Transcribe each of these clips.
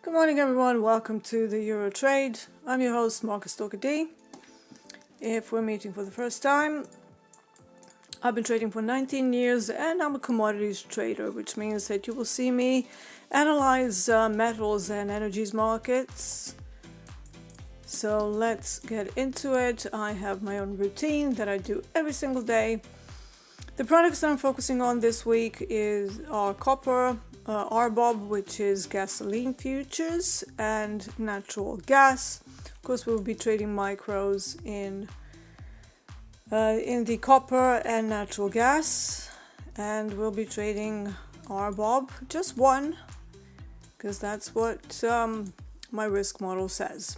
Good morning everyone, welcome to the Euro Trade. I'm your host Marcus Stalker D. If we're meeting for the first time, I've been trading for 19 years and I'm a commodities trader, which means that you will see me analyze metals and energies markets. So let's get into it. I have my own routine that I do every single day. The products that I'm focusing on this week are copper, RBOB, which is gasoline futures, and natural gas. Of course, we'll be trading micros in the copper and natural gas, and we'll be trading RBOB, just one, because that's what my risk model says.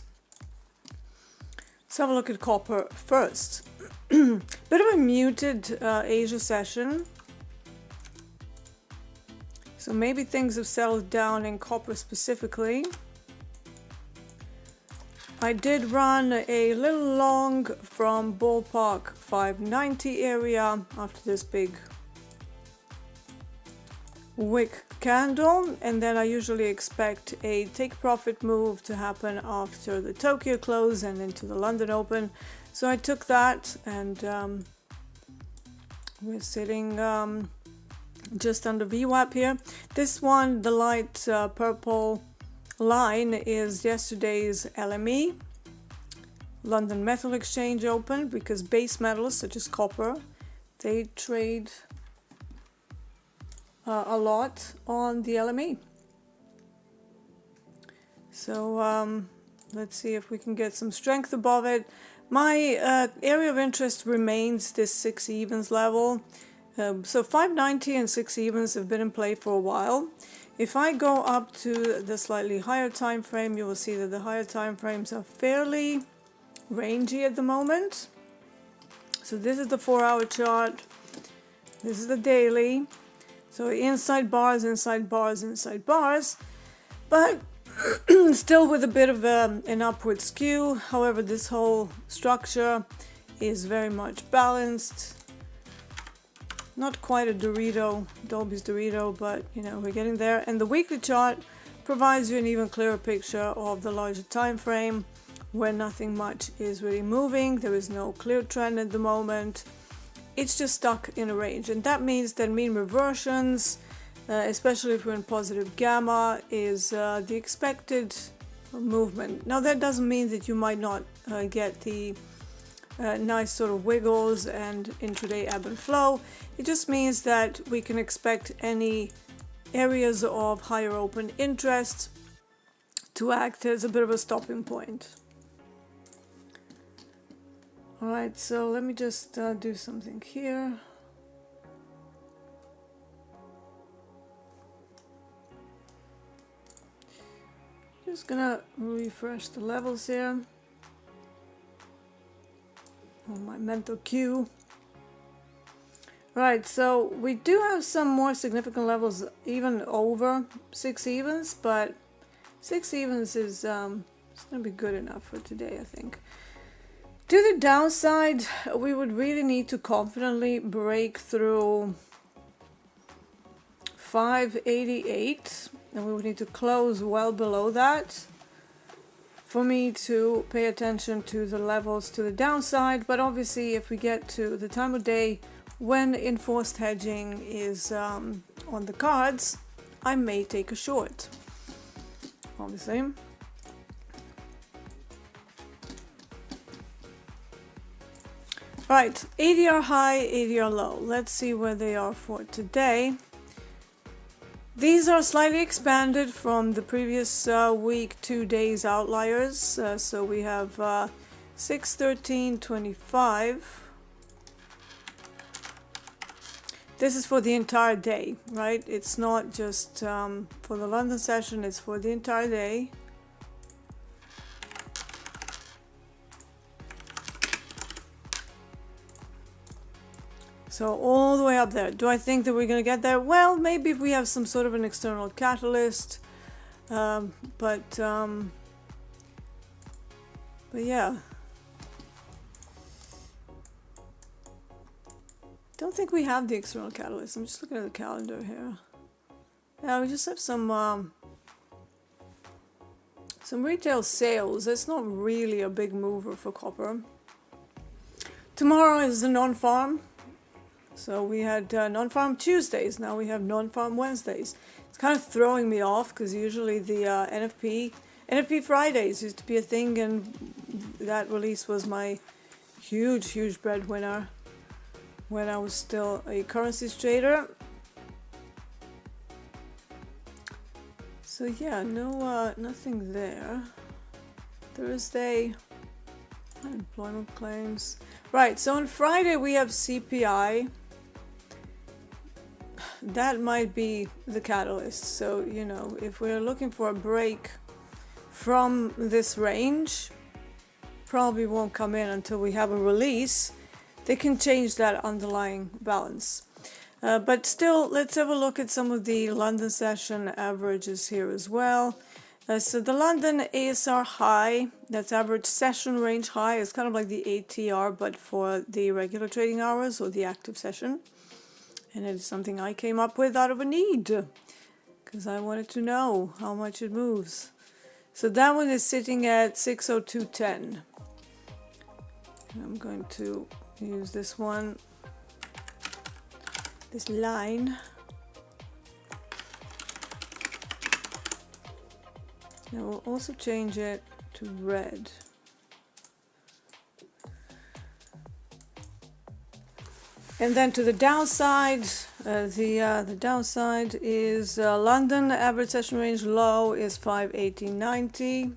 Let's have a look at copper first. Bit of a muted Asia session. So maybe things have settled down in copper specifically. I did run a little long from ballpark 590 area after this big wick candle, and then I usually expect a take profit move to happen after the Tokyo close and into the London Open. So I took that, and we're sitting just under VWAP here. This one, the light purple line, is yesterday's LME, London Metal Exchange Open, because base metals such as copper, they trade a lot on the LME. So let's see if we can get some strength above it. My area of interest remains this 6 evens level. So 590 and 6 evens have been in play for a while. If I go up to the slightly higher time frame, you will see that the higher time frames are fairly rangy at the moment. So this is the 4-hour chart. This is the daily. So inside bars, inside bars, inside bars. But still with a bit of an upward skew. However, this whole structure is very much balanced. Not quite a Dorito, Dolby's Dorito, but you know, we're getting there. And the weekly chart provides you an even clearer picture of the larger time frame, where nothing much is really moving. There is no clear trend at the moment. It's just stuck in a range, and that means that mean reversions, especially if we're in positive gamma, is the expected movement. Now that doesn't mean that you might not get the nice sort of wiggles and intraday ebb and flow. It just means that we can expect any areas of higher open interest to act as a bit of a stopping point. Alright, so let me just do something here. Just gonna refresh the levels here on my mental cue. Right, so we do have some more significant levels even over 6 evens, but 6 evens is it's gonna be good enough for today, I think. To the downside, we would really need to confidently break through 588, and we would need to close well below that for me to pay attention to the levels to the downside. But obviously, if we get to the time of day when enforced hedging is on the cards, I may take a short, obviously. Right, ADR high, ADR low. Let's see where they are for today. These are slightly expanded from the previous week, 2 days outliers. So we have 613.25. This is for the entire day, right? It's not just for the London session, it's for the entire day. So all the way up there. Do I think that we're going to get there? Well, maybe if we have some sort of an external catalyst. But yeah. Don't think we have the external catalyst. I'm just looking at the calendar here. Yeah, we just have some some retail sales. That's not really a big mover for copper. Tomorrow is the non-farm. So we had non-farm Tuesdays, now we have non-farm Wednesdays. It's kind of throwing me off because usually the NFP Fridays used to be a thing, and that release was my huge breadwinner when I was still a currencies trader. So yeah, no, nothing there. Thursday, unemployment claims. Right, so on Friday we have CPI. That might be the catalyst. So, you know, if we're looking for a break from this range, probably won't come in until we have a release. They can change that underlying balance. But still, let's have a look at some of the London session averages here as well. So the London ASR high, that's average session range high, is kind of like the ATR, but for the regular trading hours or the active session. And it is something I came up with out of a need, because I wanted to know how much it moves. So that one is sitting at 602.10. I'm going to use this one, this line. Now we'll also change it to red. And then to the downside, the downside is London average session range low is 518.90.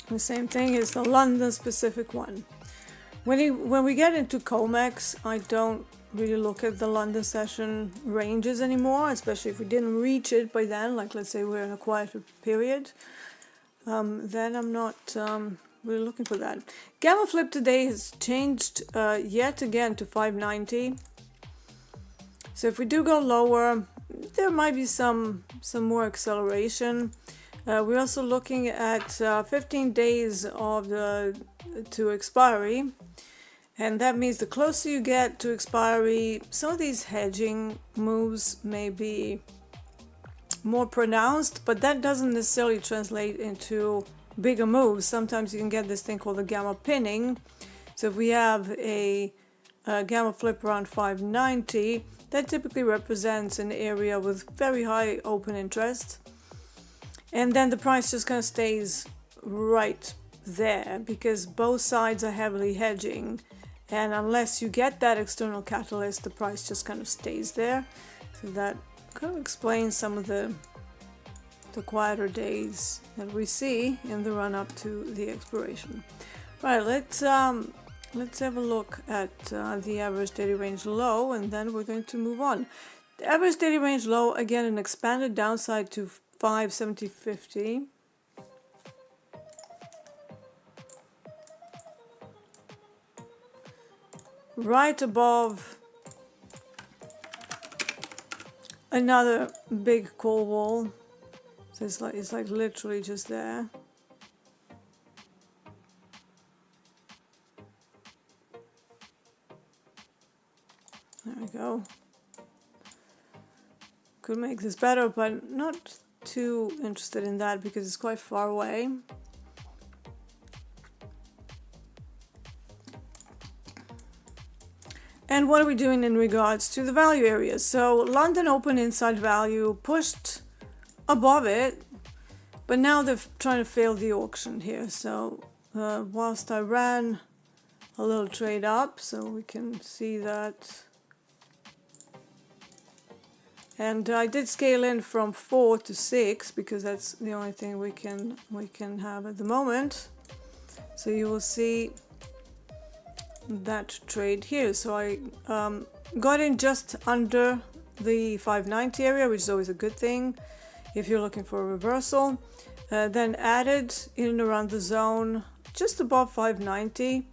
The same thing is the London specific one. When we get into COMEX, I don't really look at the London session ranges anymore, especially if we didn't reach it by then, like let's say we're in a quieter period. Then I'm not really looking for that. Gamma Flip today has changed yet again to 590. So if we do go lower, there might be some more acceleration. We're also looking at 15 days of to expiry. And that means the closer you get to expiry, some of these hedging moves may be more pronounced, but that doesn't necessarily translate into bigger moves. Sometimes you can get this thing called the gamma pinning. So if we have a gamma flip around 590, that typically represents an area with very high open interest. And then the price just kind of stays right there because both sides are heavily hedging. And unless you get that external catalyst, the price just kind of stays there. So that kind of explains some of the quieter days that we see in the run-up to the expiration. Right, let's have a look at the average daily range low, and then we're going to move on. The average daily range low, again, an expanded downside to 570.50. Right above another big call wall. So it's like literally just there. There we go. Could make this better, but not too interested in that because it's quite far away. And what are we doing in regards to the value areas? So London open inside value, pushed above it, but now they're trying to fail the auction here. So whilst I ran a little trade up, so we can see that. And I did scale in from 4 to 6 because that's the only thing we can have at the moment. So you will see that trade here. So I got in just under the 590 area, which is always a good thing if you're looking for a reversal. Then added in and around the zone just above 590.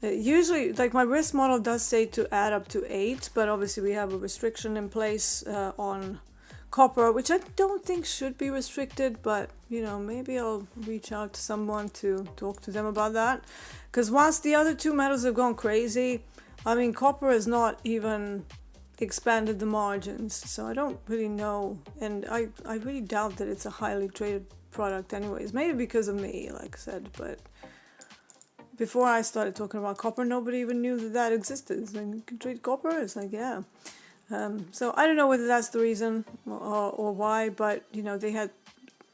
Usually, like my risk model does say to add up to 8, but obviously we have a restriction in place on copper, which I don't think should be restricted, but you know, maybe I'll reach out to someone to talk to them about that. Because whilst the other two metals have gone crazy, I mean, copper has not even expanded the margins, so I don't really know, and I really doubt that it's a highly traded product anyways, maybe because of me, like I said, but before I started talking about copper, nobody even knew that that existed. It's like, you can trade copper? It's like, yeah. So I don't know whether that's the reason or why, but you know, they had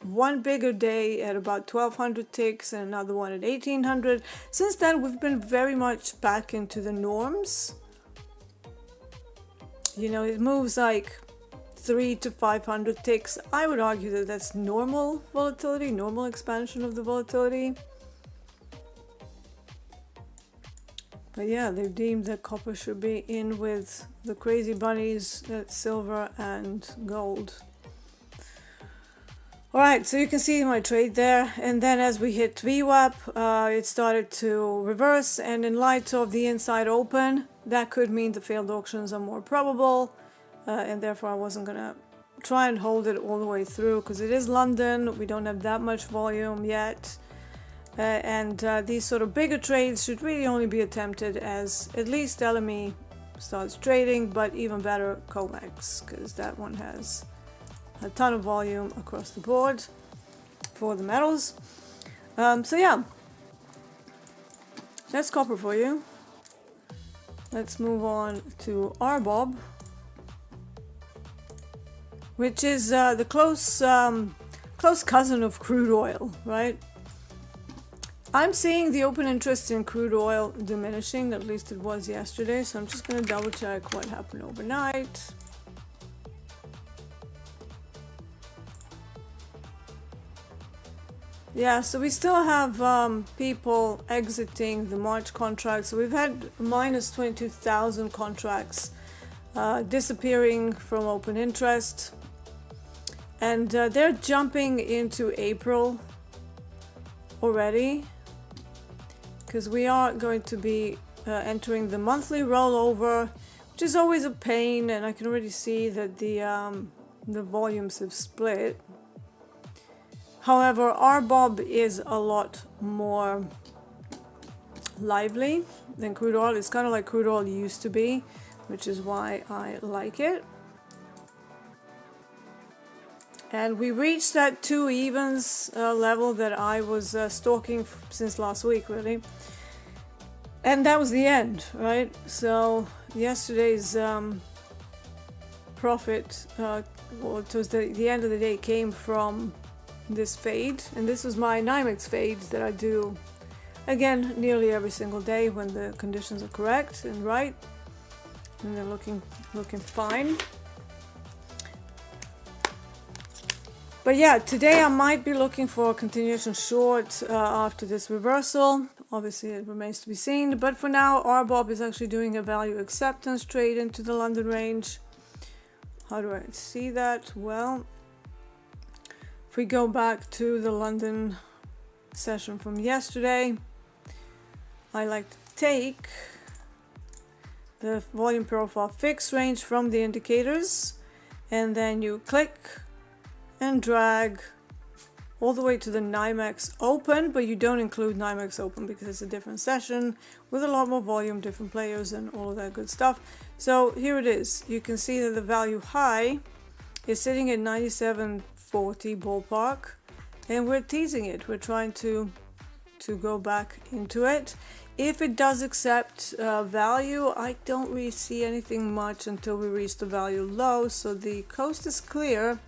one bigger day at about 1200 ticks and another one at 1800. Since then, we've been very much back into the norms. You know, it moves like 300 to 500 ticks. I would argue that that's normal volatility, normal expansion of the volatility. But yeah, they've deemed that copper should be in with the crazy bunnies, silver and gold. Alright, so you can see my trade there, and then as we hit VWAP, it started to reverse, and in light of the inside open, that could mean the failed auctions are more probable, and therefore I wasn't gonna try and hold it all the way through, because it is London, we don't have that much volume yet, and these sort of bigger trades should really only be attempted as at least LME starts trading, but even better COMEX, because that one has a ton of volume across the board for the metals. So yeah, that's copper for you. Let's move on to RBOB, which is the close cousin of crude oil, right? I'm seeing the open interest in crude oil diminishing, at least it was yesterday, so I'm just going to double check what happened overnight. Yeah, so we still have people exiting the March contract. So we've had minus 22,000 contracts disappearing from open interest. And they're jumping into April already, because we are going to be entering the monthly rollover, which is always a pain, and I can already see that the volumes have split. However, RBOB is a lot more lively than crude oil. It's kind of like crude oil used to be, which is why I like it. And we reached that 2 evens level that I was stalking since last week, really. And that was the end, right? So yesterday's profit, well, it was the end of the day, came from this fade, and this was my NYMEX fade that I do again nearly every single day when the conditions are correct and right, and they're looking fine. But yeah, today I might be looking for a continuation short after this reversal. Obviously it remains to be seen, but for now RBOB is actually doing a value acceptance trade into the London range. How do I see that? Well, if we go back to the London session from yesterday, I like to take the volume profile fixed range from the indicators, and then you click and drag all the way to the NYMEX open, but you don't include NYMEX open because it's a different session with a lot more volume, different players and all of that good stuff. So here it is. You can see that the value high is sitting at 97.40 ballpark, and we're teasing it. We're trying to go back into it. If it does accept value, I don't really see anything much until we reach the value low, so the coast is clear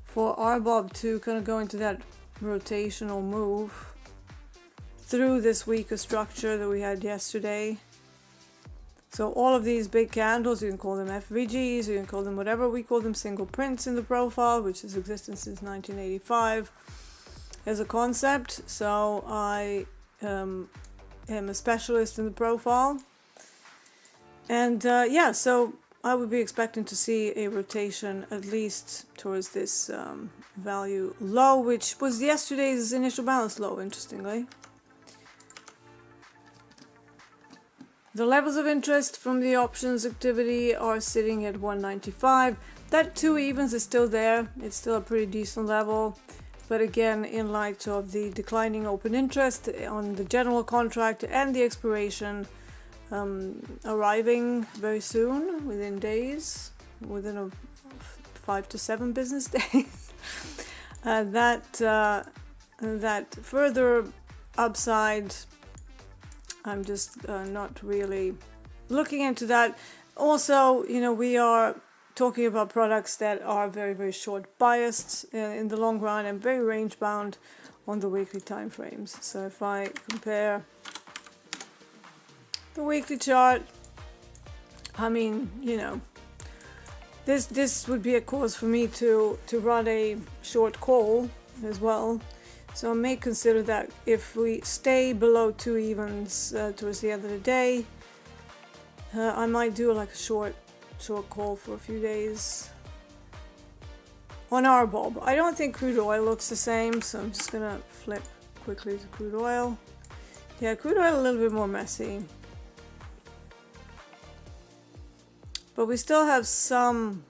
for RBOB to kind of go into that rotational move through this weaker structure that we had yesterday. So all of these big candles, you can call them FVGs, you can call them whatever. We call them single prints in the profile, which has existed since 1985 as a concept. So I am a specialist in the profile. And yeah, so I would be expecting to see a rotation at least towards this value low, which was yesterday's initial balance low, interestingly. The levels of interest from the options activity are sitting at 195. That 2 evens is still there. It's still a pretty decent level. But again, in light of the declining open interest on the general contract and the expiration arriving very soon, within days, within 5 to 7 business days, that further upside, I'm just not really looking into that. Also, you know, we are talking about products that are very, very short biased in the long run and very range bound on the weekly time frames. So if I compare the weekly chart, I mean, you know, this would be a cause for me to run a short call as well. So I may consider that if we stay below 2 evens towards the end of the day, I might do like a short call for a few days on RBOB. I don't think crude oil looks the same, so I'm just gonna flip quickly to crude oil. Yeah, crude oil a little bit more messy, but we still have some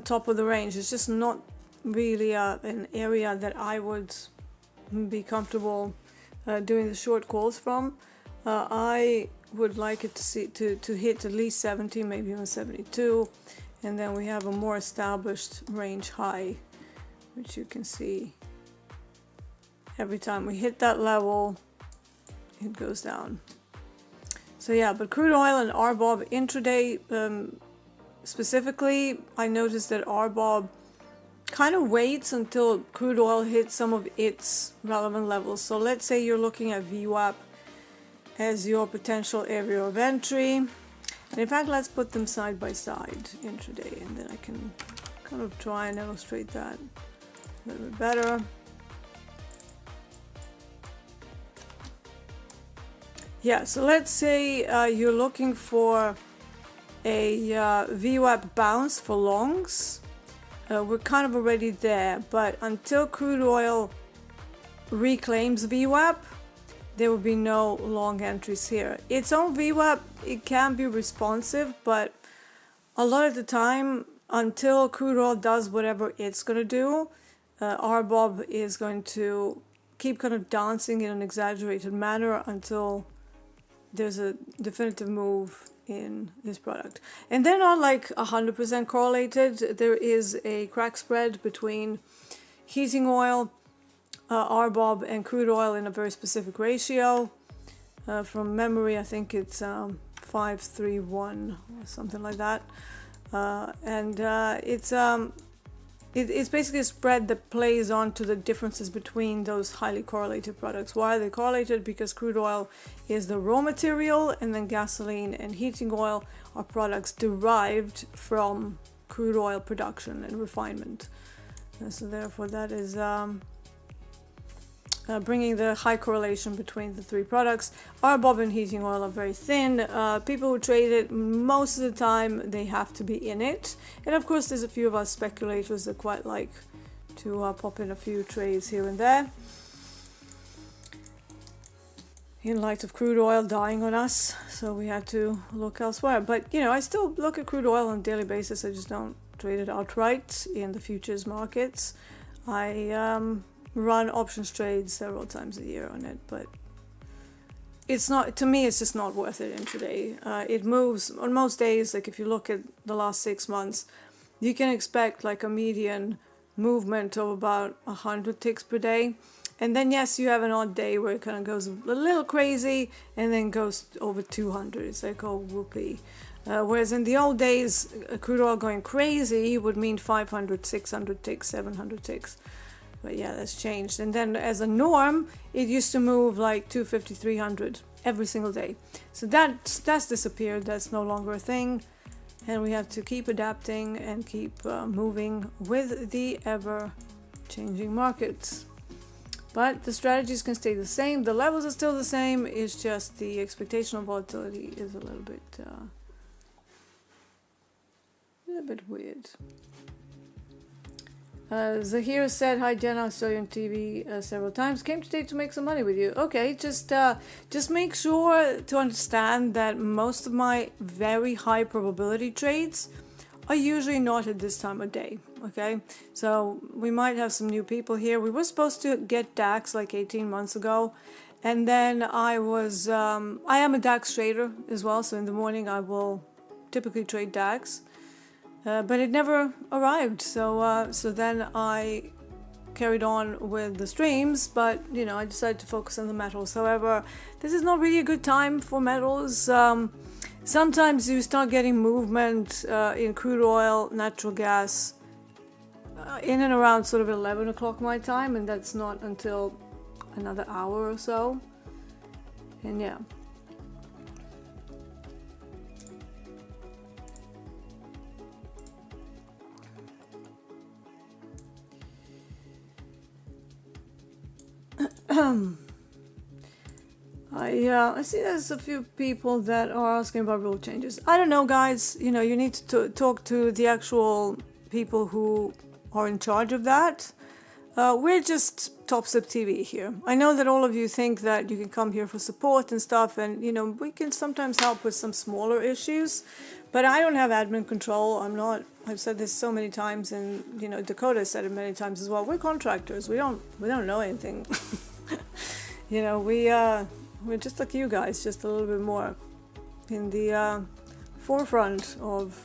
top of the range. It's just not really an area that I would be comfortable doing the short calls from. I would like it to hit at least 70, maybe even 72, and then we have a more established range high, which you can see every time we hit that level, it goes down. So yeah, but crude oil and RBOB intraday specifically, I noticed that RBOB kind of waits until crude oil hits some of its relevant levels. So let's say you're looking at VWAP as your potential area of entry. And in fact, let's put them side by side intraday, and then I can kind of try and illustrate that a little bit better. Yeah, so let's say you're looking for a VWAP bounce for longs. We're kind of already there, but until crude oil reclaims VWAP, there will be no long entries here. Its own VWAP, it can be responsive, but a lot of the time, until crude oil does whatever it's going to do, RBOB is going to keep kind of dancing in an exaggerated manner until there's a definitive move in this product. And they're not like 100% correlated. There is a crack spread between heating oil, RBOB, and crude oil in a very specific ratio. From memory, I think it's 5:3:1 or something like that. It's basically a spread that plays on to the differences between those highly correlated products. Why are they correlated? Because crude oil is the raw material, and then gasoline and heating oil are products derived from crude oil production and refinement. And so therefore that is bringing the high correlation between the three products. RBOB and heating oil are very thin. People who trade it, most of the time they have to be in it. And of course there's a few of us speculators that quite like to pop in a few trades here and there, in light of crude oil dying on us, so we had to look elsewhere. But you know, I still look at crude oil on a daily basis. I just don't trade it outright in the futures markets. I run options trades several times a year on it, but it's not, to me, it's just not worth it intraday. It moves on most days. Like if you look at the last 6 months, you can expect like a median movement of about 100 ticks per day. And then yes, you have an odd day where it kind of goes a little crazy and then goes over 200. It's like, oh, whoopee. Whereas in the old days, crude oil going crazy would mean 500, 600 ticks, 700 ticks. But yeah, that's changed. And then as a norm, it used to move like 250, 300 every single day. So that's disappeared. That's no longer a thing. And we have to keep adapting and keep moving with the ever-changing markets. But the strategies can stay the same. The levels are still the same. It's just the expectation of volatility is a little bit weird. Zahir said, "Hi Deeyana, I saw you on TV several times. Came today to make some money with you." Okay, just make sure to understand that most of my very high probability trades are usually not at this time of day, okay? So we might have some new people here. We were supposed to get DAX like 18 months ago, and then I am a DAX trader as well, so in the morning I will typically trade DAX, but it never arrived, so then I carried on with the streams, but you know, I decided to focus on the metals. However, this is not really a good time for metals. Sometimes you start getting movement in crude oil, natural gas, in and around sort of 11 o'clock my time, and that's not until another hour or so. And yeah. I see there's a few people that are asking about rule changes. I don't know, guys. You know, you need to talk to the actual people who are in charge of that. We're just TopstepTV here. I know that all of you think that you can come here for support and stuff, and you know, we can sometimes help with some smaller issues, but I don't have admin control. I've said this so many times, and you know, Dakota said it many times as well. We're contractors. We don't know anything. You know, we're just like you guys, just a little bit more in the forefront of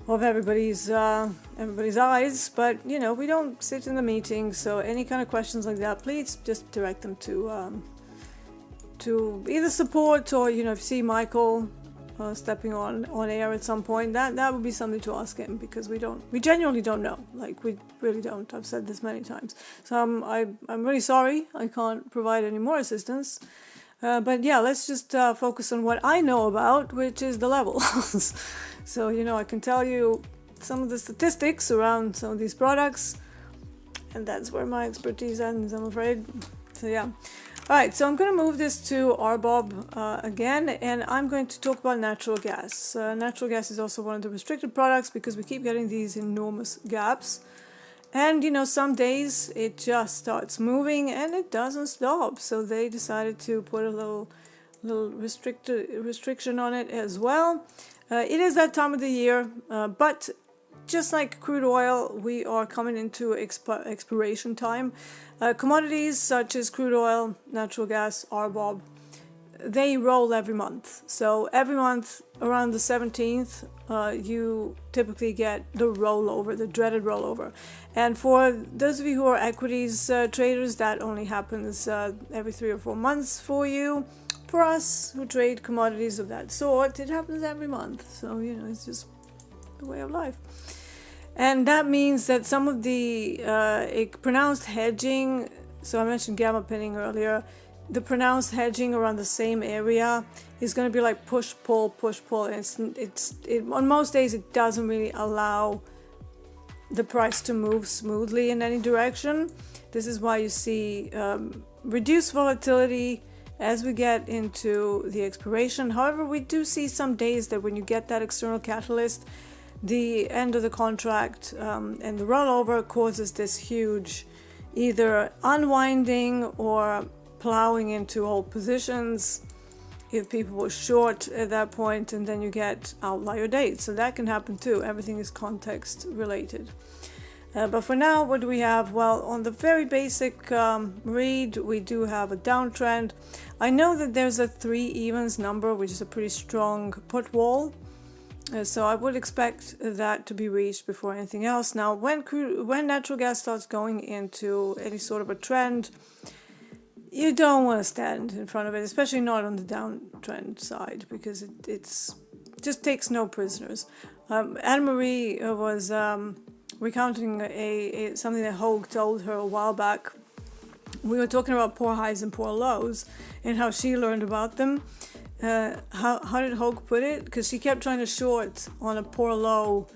everybody's eyes. But you know, we don't sit in the meetings, so any kind of questions like that, please just direct them to either support, or you know, if you see Michael stepping on air at some point, that would be something to ask him, because we genuinely don't know. Like, we really don't. I've said this many times. So I'm really sorry I can't provide any more assistance. But yeah, let's just focus on what I know about, which is the levels. So you know, I can tell you some of the statistics around some of these products, and that's where my expertise ends, I'm afraid. So yeah. Alright, so I'm going to move this to RBOB again, and I'm going to talk about natural gas. Natural gas is also one of the restricted products because we keep getting these enormous gaps. And you know, some days it just starts moving and it doesn't stop. So they decided to put a little restriction on it as well. It is that time of the year, but just like crude oil, we are coming into expiration time. Commodities such as crude oil, natural gas, RBOB, they roll every month. So every month around the 17th, you typically get the rollover, the dreaded rollover. And for those of you who are equities traders, that only happens every 3 or 4 months for you. For us who trade commodities of that sort, it happens every month. So, you know, it's just the way of life. And that means that some of the pronounced hedging, so I mentioned gamma pinning earlier, the pronounced hedging around the same area is going to be like push pull. And on most days it doesn't really allow the price to move smoothly in any direction. This is why you see reduced volatility as we get into the expiration. However, we do see some days that when you get that external catalyst, the end of the contract and the rollover causes this huge either unwinding or plowing into old positions if people were short at that point, and then you get outlier dates. So that can happen too. Everything is context related. But for now, what do we have? Well, on the very basic read, we do have a downtrend. I know that there's a 3 evens number, which is a pretty strong put wall. So I would expect that to be reached before anything else. Now, when natural gas starts going into any sort of a trend, you don't want to stand in front of it, especially not on the downtrend side, because it's just takes no prisoners. Anne-Marie was recounting something that Hogue told her a while back. We were talking about poor highs and poor lows and how she learned about them. How did Hogue put it? Because she kept trying to short on a poor low,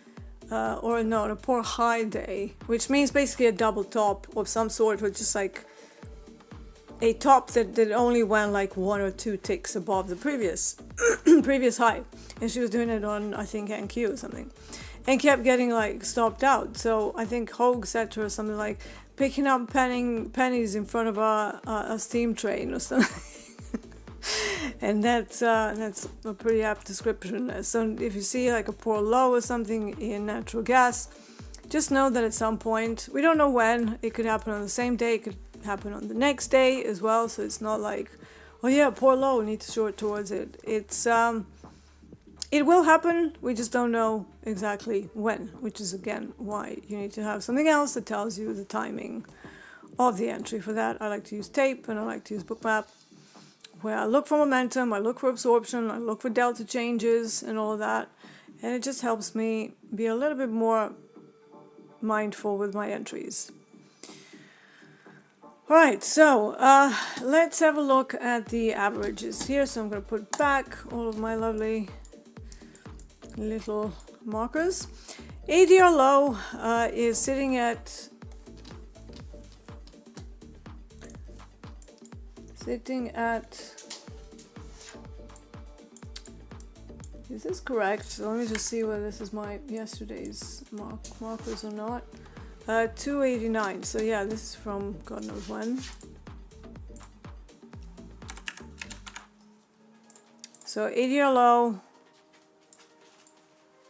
on a poor high day, which means basically a double top of some sort, which is like a top that only went like 1 or 2 ticks above the previous high, and she was doing it on, I think, NQ or something, and kept getting like stopped out. So I think Hogue said to her something like picking up pennies in front of a steam train or something. And that's a pretty apt description. So if you see like a poor low or something in natural gas, just know that at some point, we don't know when, it could happen on the same day, it could happen on the next day as well. So it's not like, oh yeah, poor low, need to short towards it. It will happen, we just don't know exactly when, which is again why you need to have something else that tells you the timing of the entry. For that, I like to use tape and I like to use bookmap, where I look for momentum, I look for absorption, I look for delta changes and all of that. And it just helps me be a little bit more mindful with my entries. Alright, so let's have a look at the averages here. So I'm going to put back all of my lovely little markers. ADR low is sitting at is this correct? So let me just see whether this is my yesterday's markers or not. 289. So yeah, this is from God knows when. So ADR low.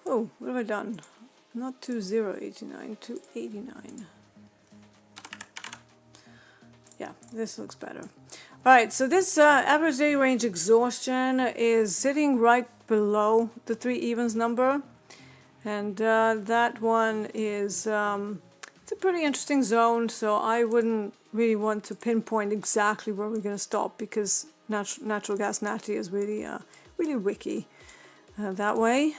Oh, what have I done? Not 2089, 289. Yeah, this looks better. Alright, so this average daily range exhaustion is sitting right below the 3 evens number. And that one is, it's a pretty interesting zone, so I wouldn't really want to pinpoint exactly where we're going to stop, because natural gas natty is really, really wicky that way.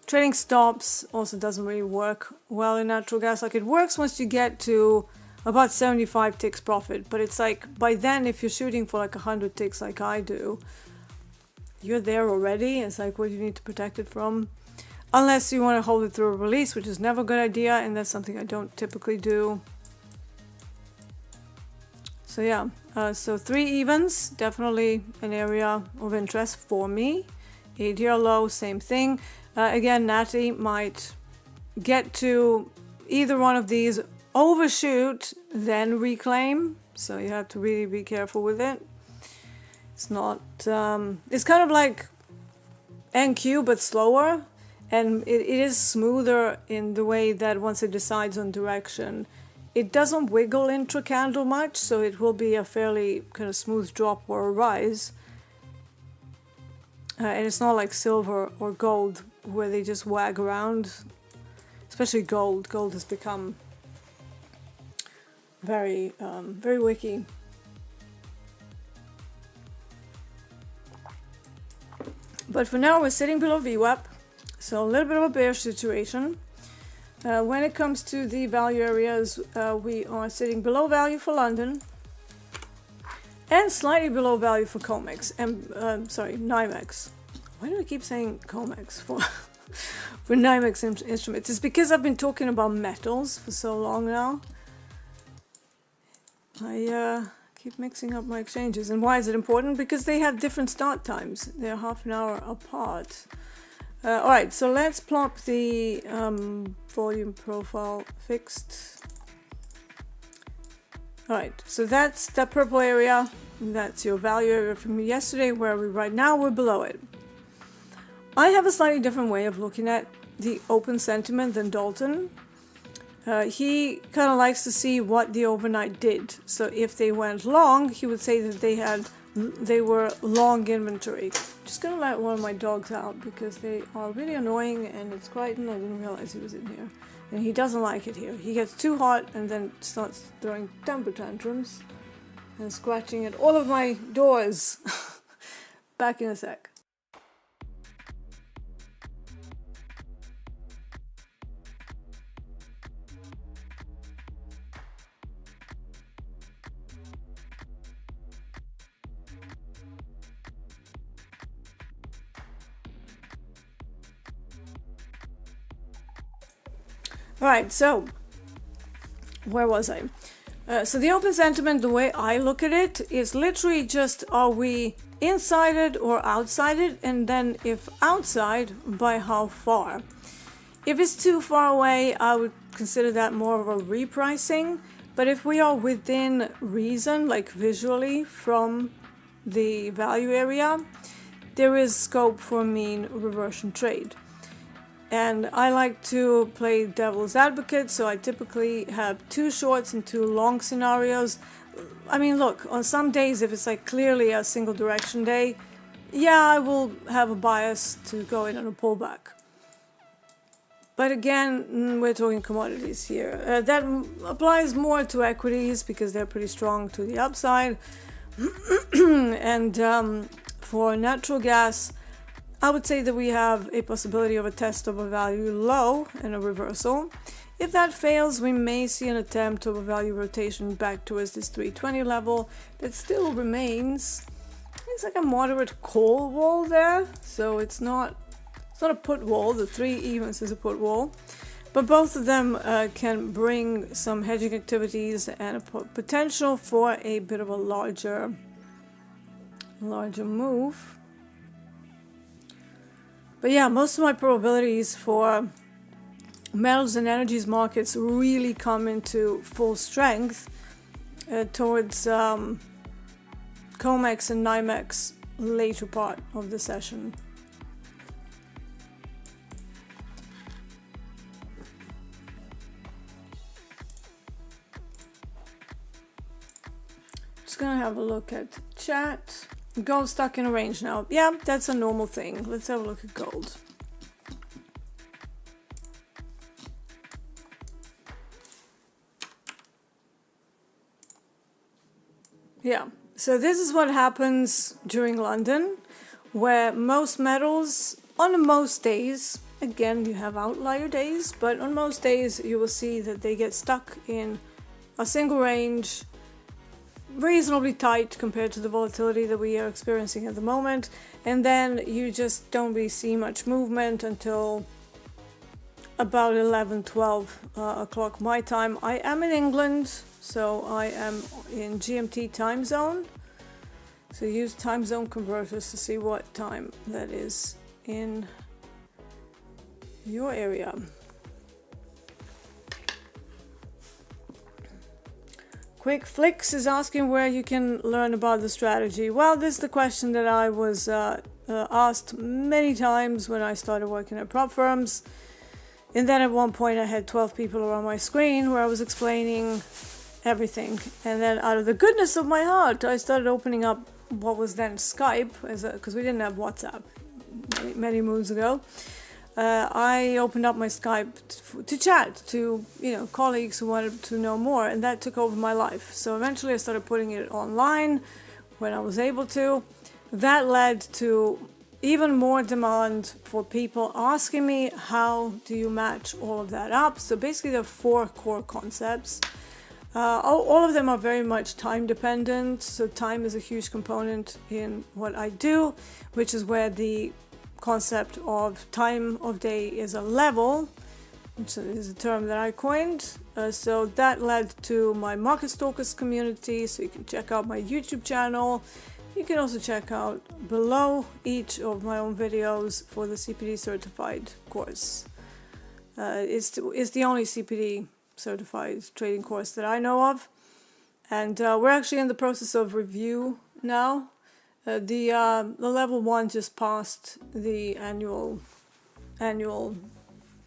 Trading stops also doesn't really work well in natural gas. Like, it works once you get to about 75 ticks profit, but it's like by then, if you're shooting for like 100 ticks like I do, you're there already. It's like, what do you need to protect it from? Unless you want to hold it through a release, which is never a good idea, and that's something I don't typically do. So yeah, so 3 evens, definitely an area of interest for me. ADR low, same thing. Again, natty might get to either one of these, overshoot, then reclaim. So you have to really be careful with it. It's not, it's kind of like NQ but slower, and it is smoother in the way that once it decides on direction, it doesn't wiggle intra-candle much, so it will be a fairly kind of smooth drop or a rise. And it's not like silver or gold where they just wag around, especially gold. Gold has become very, very wicky. But for now, we're sitting below VWAP, so a little bit of a bearish situation. When it comes to the value areas, we are sitting below value for London and slightly below value for COMEX and sorry, NYMEX. Why do I keep saying COMEX for for NYMEX instruments? It's because I've been talking about metals for so long now. I keep mixing up my exchanges. And why is it important? Because they have different start times. They're half an hour apart. Alright, so let's plop the volume profile fixed. Alright, so that's that purple area. That's your value area from yesterday, where right now we're below it. I have a slightly different way of looking at the open sentiment than Dalton. He kind of likes to see what the overnight did. So if they went long, he would say that they were long inventory. Just gonna let one of my dogs out because they are really annoying, and it's Crichton. I didn't realize he was in here. And he doesn't like it here. He gets too hot and then starts throwing temper tantrums and scratching at all of my doors. Back in a sec. Alright, so where was I? So the open sentiment, the way I look at it, is literally just, are we inside it or outside it? And then if outside, by how far? If it's too far away, I would consider that more of a repricing. But if we are within reason, like visually from the value area, there is scope for a mean reversion trade. And I like to play devil's advocate, so I typically have 2 shorts and 2 long scenarios. I mean, look, on some days, if it's like clearly a single direction day, yeah, I will have a bias to go in on a pullback. But again, we're talking commodities here. That applies more to equities because they're pretty strong to the upside. And for natural gas, I would say that we have a possibility of a test of a value low and a reversal. If that fails, we may see an attempt of a value rotation back towards this 320 level that still remains. It's like a moderate call wall there, so it's not a put wall. The 3 evens is a put wall, but both of them can bring some hedging activities and a potential for a bit of a larger move. But yeah, most of my probabilities for metals and energies markets really come into full strength towards COMEX and NYMEX later part of the session. Just gonna have a look at chat. Gold stuck in a range now. Yeah, that's a normal thing. Let's have a look at gold. Yeah, so this is what happens during London, where most metals, on most days, again, you have outlier days, but on most days you will see that they get stuck in a single range, reasonably tight compared to the volatility that we are experiencing at the moment, and then you just don't really see much movement until about 11-12 o'clock my time. I am in England, so I am in GMT time zone, so use time zone converters to see what time that is in your area. Quick Flicks is asking where you can learn about the strategy. Well, this is the question that I was asked many times when I started working at prop firms. And then at one point I had 12 people around my screen where I was explaining everything. And then out of the goodness of my heart, I started opening up what was then Skype, because we didn't have WhatsApp many moons ago. I opened up my Skype to chat to, colleagues who wanted to know more, and that took over my life. So eventually I started putting it online when I was able to. That led to even more demand for people asking me, how do you match all of that up? So basically there are 4 core concepts. All of them are very much time dependent. So time is a huge component in what I do, which is where the concept of time of day is a level, which is a term that I coined. So that led to my Market Stalkers community. So you can check out my YouTube channel. You can also check out below each of my own videos for the CPD certified course. It's the only CPD certified trading course that I know of. And we're actually in the process of review now. The level 1 just passed the annual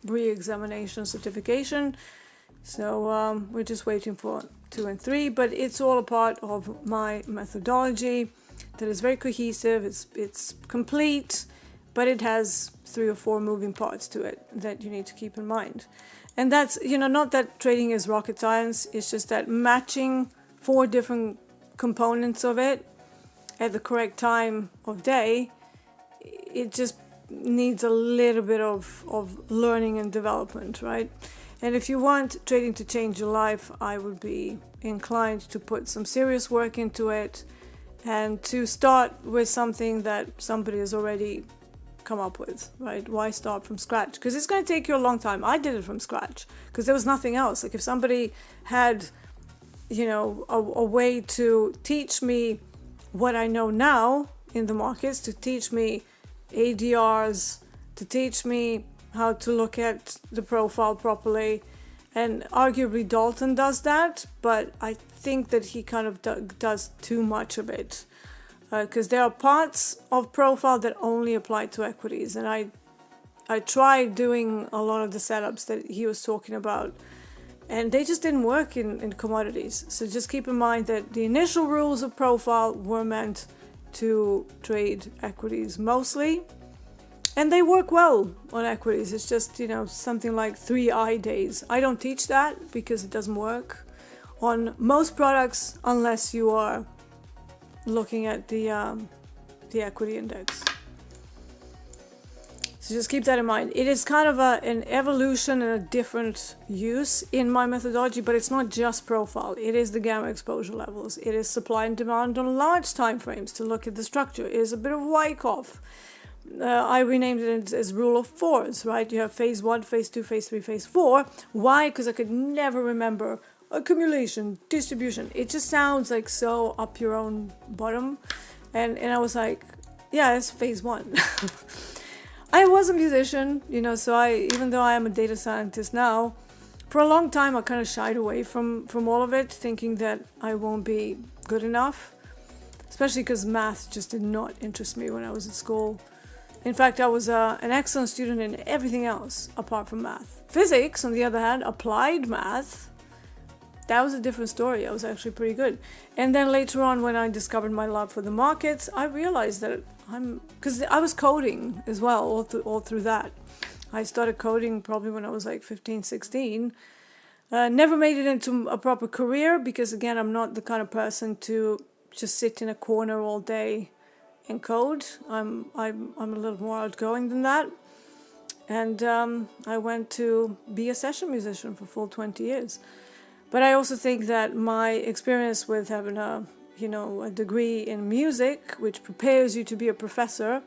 re-examination certification, so we're just waiting for 2 and 3. But it's all a part of my methodology that is very cohesive. It's complete, but it has 3 or 4 moving parts to it that you need to keep in mind. And that's not that trading is rocket science. It's just that matching 4 different components of it at the correct time of day, it just needs a little bit of learning and development, right? And if you want trading to change your life, I would be inclined to put some serious work into it and to start with something that somebody has already come up with, right? Why start from scratch? Because it's going to take you a long time. I did it from scratch because there was nothing else. Like if somebody had, a way to teach me what I know now in the markets, to teach me ADRs, to teach me how to look at the profile properly. And arguably Dalton does that, but I think that he kind of does too much of it. because there are parts of profile that only apply to equities, and I tried doing a lot of the setups that he was talking about, and they just didn't work in commodities. So just keep in mind that the initial rules of profile were meant to trade equities mostly, and they work well on equities. It's just, you know, something like 3 eye days. I don't teach that because it doesn't work on most products unless you are looking at the equity index. So just keep that in mind. It is kind of an evolution and a different use in my methodology, but it's not just profile. It is the gamma exposure levels. It is supply and demand on large time frames to look at the structure. It is a bit of Wyckoff. I renamed it as rule of fours, right? You have phase 1, phase 2, phase 3, phase 4. Why? Because I could never remember accumulation, distribution. It just sounds like so up your own bottom. And I was like, yeah, it's phase 1. I was a musician, you know, so even though I am a data scientist now, for a long time I kind of shied away from all of it, thinking that I won't be good enough, especially because math just did not interest me when I was at school. In fact, I was an excellent student in everything else apart from math. Physics, on the other hand, applied math, that was a different story. I was actually pretty good. And then later on, when I discovered my love for the markets, I realized that because I was coding as well all through that. I started coding probably when I was like 15, 16. Never made it into a proper career because, again, I'm not the kind of person to just sit in a corner all day and code. I'm a little more outgoing than that. And I went to be a session musician for full 20 years. But I also think that my experience with having a degree in music, which prepares you to be a professor,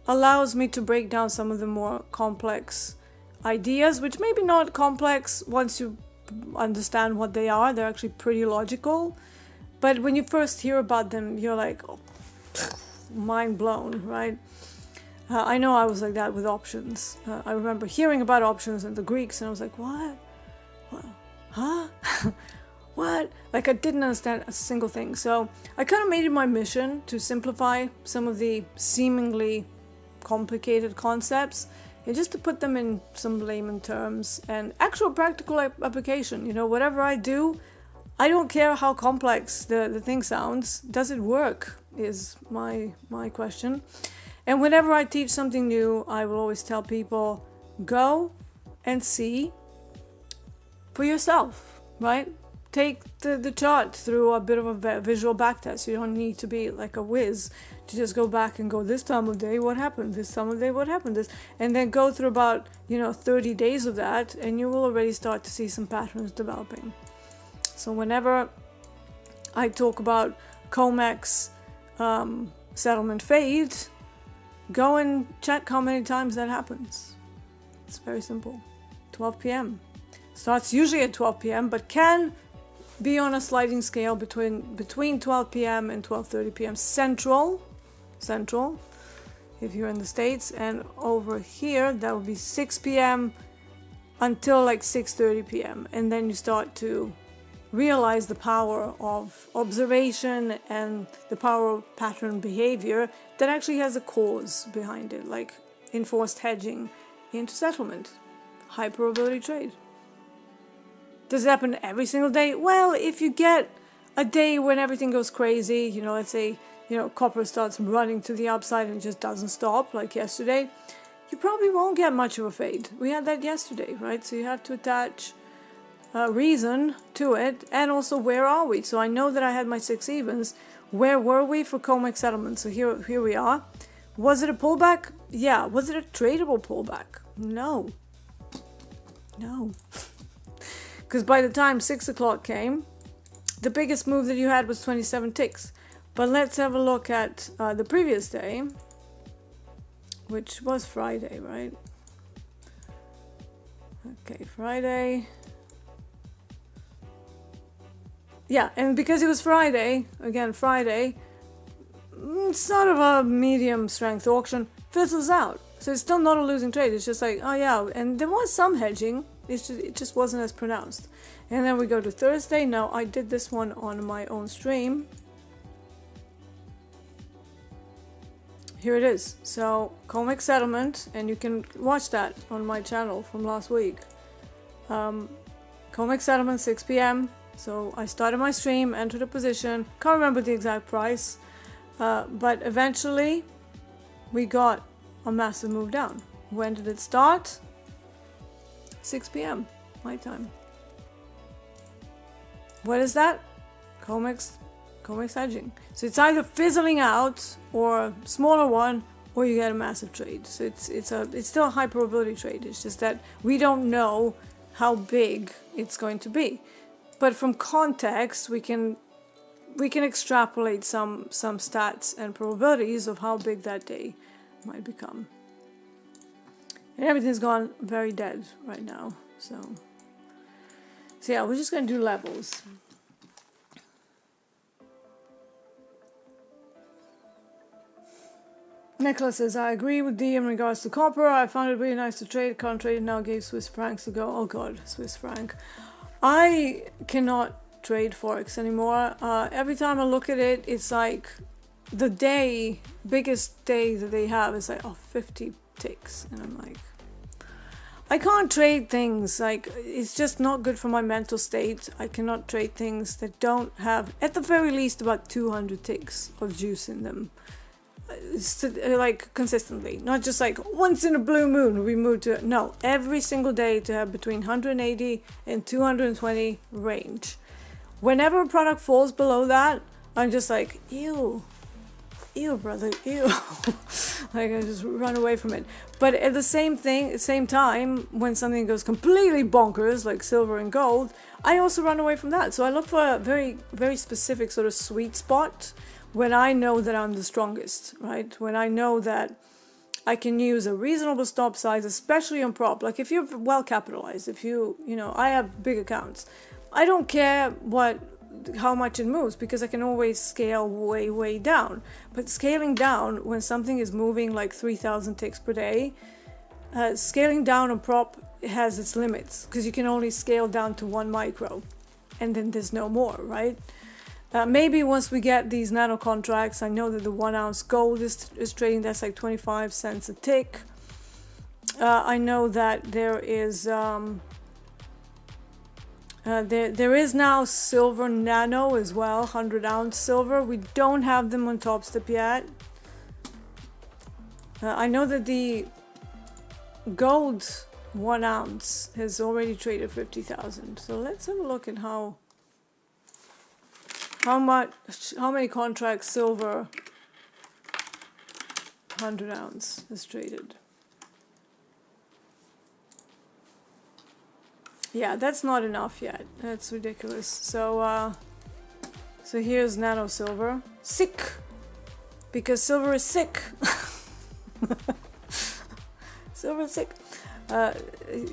allows me to break down some of the more complex ideas, which maybe not complex once you understand what they are. They're actually pretty logical. But when you first hear about them, you're like, oh, mind blown, right? I know I was like that with options. I remember hearing about options and the Greeks, and I was like, what? Huh? What? Like, I didn't understand a single thing. So I kind of made it my mission to simplify some of the seemingly complicated concepts and just to put them in some layman terms and actual practical application. You know, whatever I do, I don't care how complex the thing sounds. Does it work is my question. And whenever I teach something new, I will always tell people, go and see for yourself, right? Take the chart through a bit of a visual backtest. You don't need to be like a whiz to just go back and go, this time of day, what happened? This time of day, what happened? And then go through about, 30 days of that, and you will already start to see some patterns developing. So whenever I talk about COMEX settlement fade, go and check how many times that happens. It's very simple. 12 p.m. Starts usually at 12 p.m., but can be on a sliding scale between 12 p.m. and 12:30 p.m. Central, if you're in the States, and over here that would be 6 p.m. until like 6:30 p.m. And then you start to realize the power of observation and the power of pattern behavior that actually has a cause behind it, like enforced hedging into settlement, high probability trade. Does it happen every single day? Well, if you get a day when everything goes crazy, let's say, copper starts running to the upside and just doesn't stop, like yesterday, you probably won't get much of a fade. We had that yesterday, right? So you have to attach reason to it, and also where are we? So I know that I had my 6 evens. Where were we for COMEX settlement? So here we are. Was it a pullback? Yeah. Was it a tradable pullback? No. Because by the time 6 o'clock came, the biggest move that you had was 27 ticks. But let's have a look at the previous day, which was Friday, right? Okay, Friday. Yeah, and because it was Friday, sort of a medium strength auction, fizzles out. So it's still not a losing trade. It's just like, oh yeah, and there was some hedging. It just wasn't as pronounced. And then we go to Thursday. Now, I did this one on my own stream. here it is. So COMEX settlement, and you can watch that on my channel from last week. COMEX settlement 6 p.m. So I started my stream, entered a position, can't remember the exact price, but eventually we got a massive move down. When did it start? 6 p.m. my time. What is that? COMEX hedging. So it's either fizzling out or smaller one, or you get a massive trade. So it's still a high probability trade. It's just that we don't know how big it's going to be. But from context, we can extrapolate some stats and probabilities of how big that day might become. And everything's gone very dead right now. So yeah, we're just gonna do levels. Nicholas says, I agree with Dee in regards to copper. I found it really nice to trade. Can't trade it now. Gave Swiss francs a go. Oh god, Swiss franc. I cannot trade Forex anymore. Every time I look at it, it's like the biggest day that they have is like, 50 ticks. And I'm like, I can't trade things. Like, it's just not good for my mental state. I cannot trade things that don't have, at the very least, about 200 ticks of juice in them. Like consistently, not just like once in a blue moon we move to, no, every single day to have between 180 and 220 range. Whenever a product falls below that, I'm just like, ew brother, ew. Like I just run away from it. But at the same time, when something goes completely bonkers like silver and gold, I also run away from that. So I look for a very, very specific sort of sweet spot when I know that I'm the strongest, right? When I know that I can use a reasonable stop size, especially on prop. Like if you're well capitalized, if I have big accounts. I don't care how much it moves because I can always scale way, way down. But scaling down when something is moving like 3,000 ticks per day, scaling down on prop has its limits because you can only scale down to 1 micro and then there's no more, right? Maybe once we get these nano contracts, I know that the 1 ounce gold is trading, that's like 25 cents a tick. I know that there is there is now silver nano as well, 100 ounce silver. We don't have them on Topstep yet. I know that the gold 1 ounce has already traded 50,000. So let's have a look at how many contracts silver 100 ounce has traded. Yeah, that's not enough yet. That's ridiculous. So here's nano silver. Sick! Because silver is sick. Silver is sick.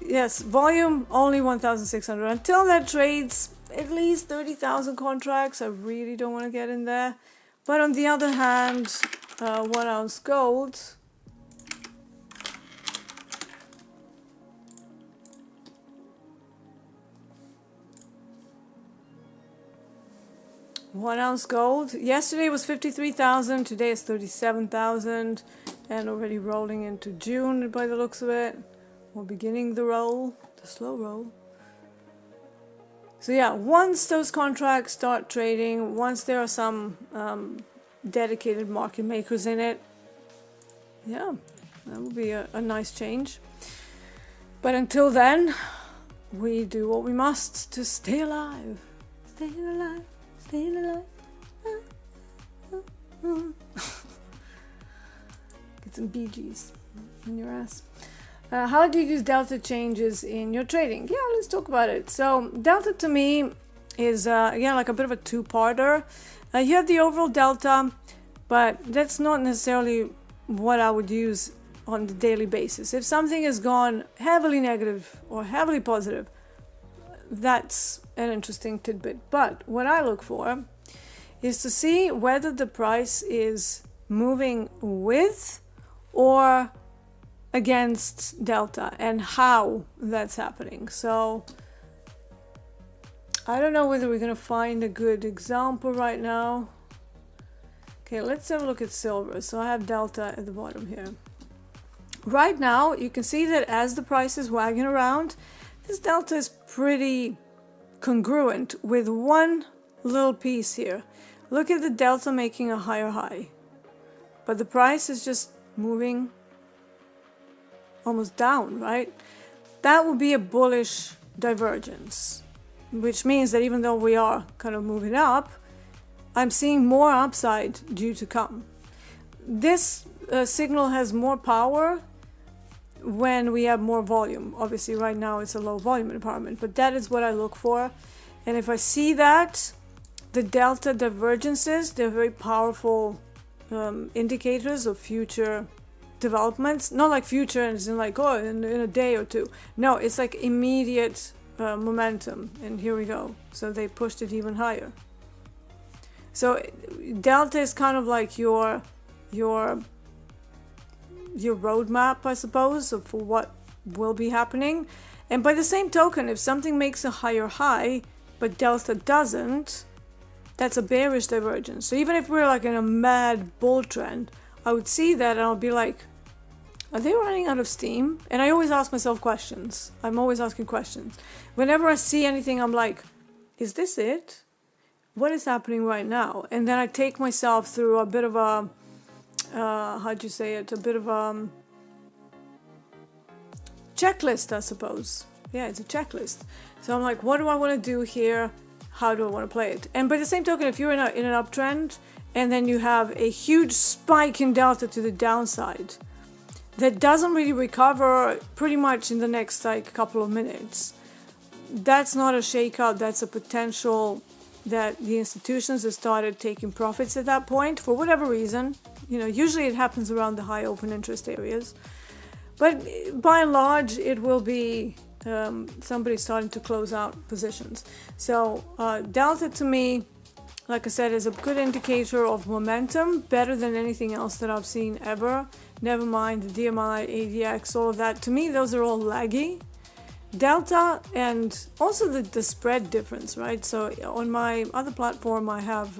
Yes, volume only 1,600. Until that trades at least 30,000 contracts, I really don't want to get in there. But on the other hand, 1 ounce gold, yesterday was 53,000, today is 37,000, and already rolling into June by the looks of it. We're beginning the roll, the slow roll. So yeah, once those contracts start trading, once there are some dedicated market makers in it, yeah, that will be a nice change. But until then, we do what we must to stay alive. Staying alive, staying alive. Get some Bee Gees in your ass. How do you use delta changes in your trading? Yeah, let's talk about it. So delta to me is, again, like a bit of a two-parter. You have the overall delta, but that's not necessarily what I would use on the daily basis. If something has gone heavily negative or heavily positive, that's an interesting tidbit. But what I look for is to see whether the price is moving with or against delta and how that's happening. So I don't know whether we're going to find a good example right now. Okay, let's have a look at silver. So I have delta at the bottom here. Right now, you can see that as the price is wagging around, this delta is pretty congruent with one little piece here. Look at the delta making a higher high, but the price is just moving almost down, right? That would be a bullish divergence, which means that even though we are kind of moving up, I'm seeing more upside due to come. This signal has more power when we have more volume. Obviously right now it's a low volume environment, but that is what I look for. And if I see that, the delta divergences, they're very powerful indicators of future developments. Not like future as in like, oh, in a day or two. No, it's like immediate momentum. And here we go. So they pushed it even higher. So delta is kind of like your roadmap, I suppose, for what will be happening. And by the same token, if something makes a higher high, but delta doesn't, that's a bearish divergence. So even if we're like in a mad bull trend, I would see that and I'll be like, are they running out of steam? And I always ask myself questions. I'm always asking questions. Whenever I see anything, I'm like, is this it? What is happening right now? And then I take myself through a bit of a, how'd you say it? A bit of a checklist, I suppose. Yeah, it's a checklist. So I'm like, what do I want to do here? How do I want to play it? And by the same token, if you're in an uptrend and then you have a huge spike in delta to the downside that doesn't really recover pretty much in the next like couple of minutes, that's not a shakeout. That's a potential that the institutions have started taking profits at that point for whatever reason. You know, usually it happens around the high open interest areas. But by and large, it will be somebody starting to close out positions. So delta to me, like I said, is a good indicator of momentum, better than anything else that I've seen ever. Never mind the DMI, ADX, all of that. To me, those are all laggy. Delta and also the spread difference, right? So on my other platform, I have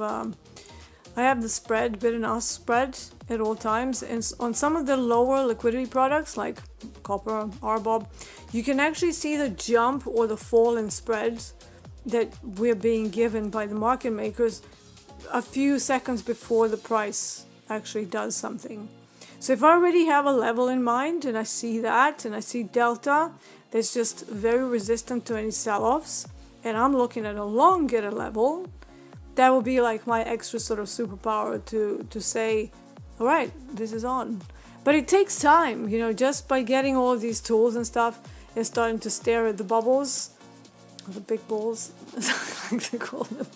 the spread, bid and ask spread at all times. And on some of the lower liquidity products like copper, RBOB, you can actually see the jump or the fall in spreads that we're being given by the market makers a few seconds before the price actually does something. So if I already have a level in mind and I see that and I see delta that's just very resistant to any sell-offs, and I'm looking at a longer level, that will be like my extra sort of superpower to say, all right, this is on. But it takes time, you know, just by getting all of these tools and stuff and starting to stare at the bubbles, the big balls, like they call them.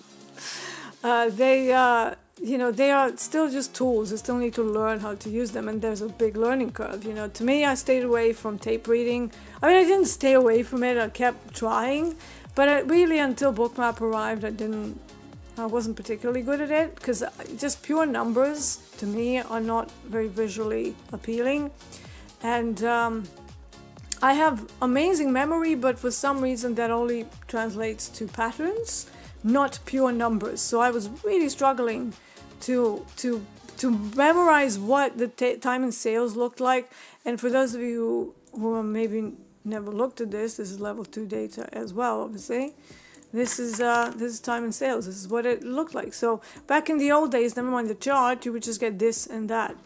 You know, they are still just tools. You still need to learn how to use them, and there's a big learning curve. You know, to me, I stayed away from tape reading. I mean, I didn't stay away from it. I kept trying, but really until Bookmap arrived, I wasn't particularly good at it because just pure numbers to me are not very visually appealing. And I have amazing memory, but for some reason that only translates to patterns, not pure numbers. So I was really struggling to memorize what the time and sales looked like. And for those of you who maybe never looked at this is level 2 data as well, obviously. This is time and sales. This is what it looked like. So back in the old days, never mind the chart, you would just get this and that.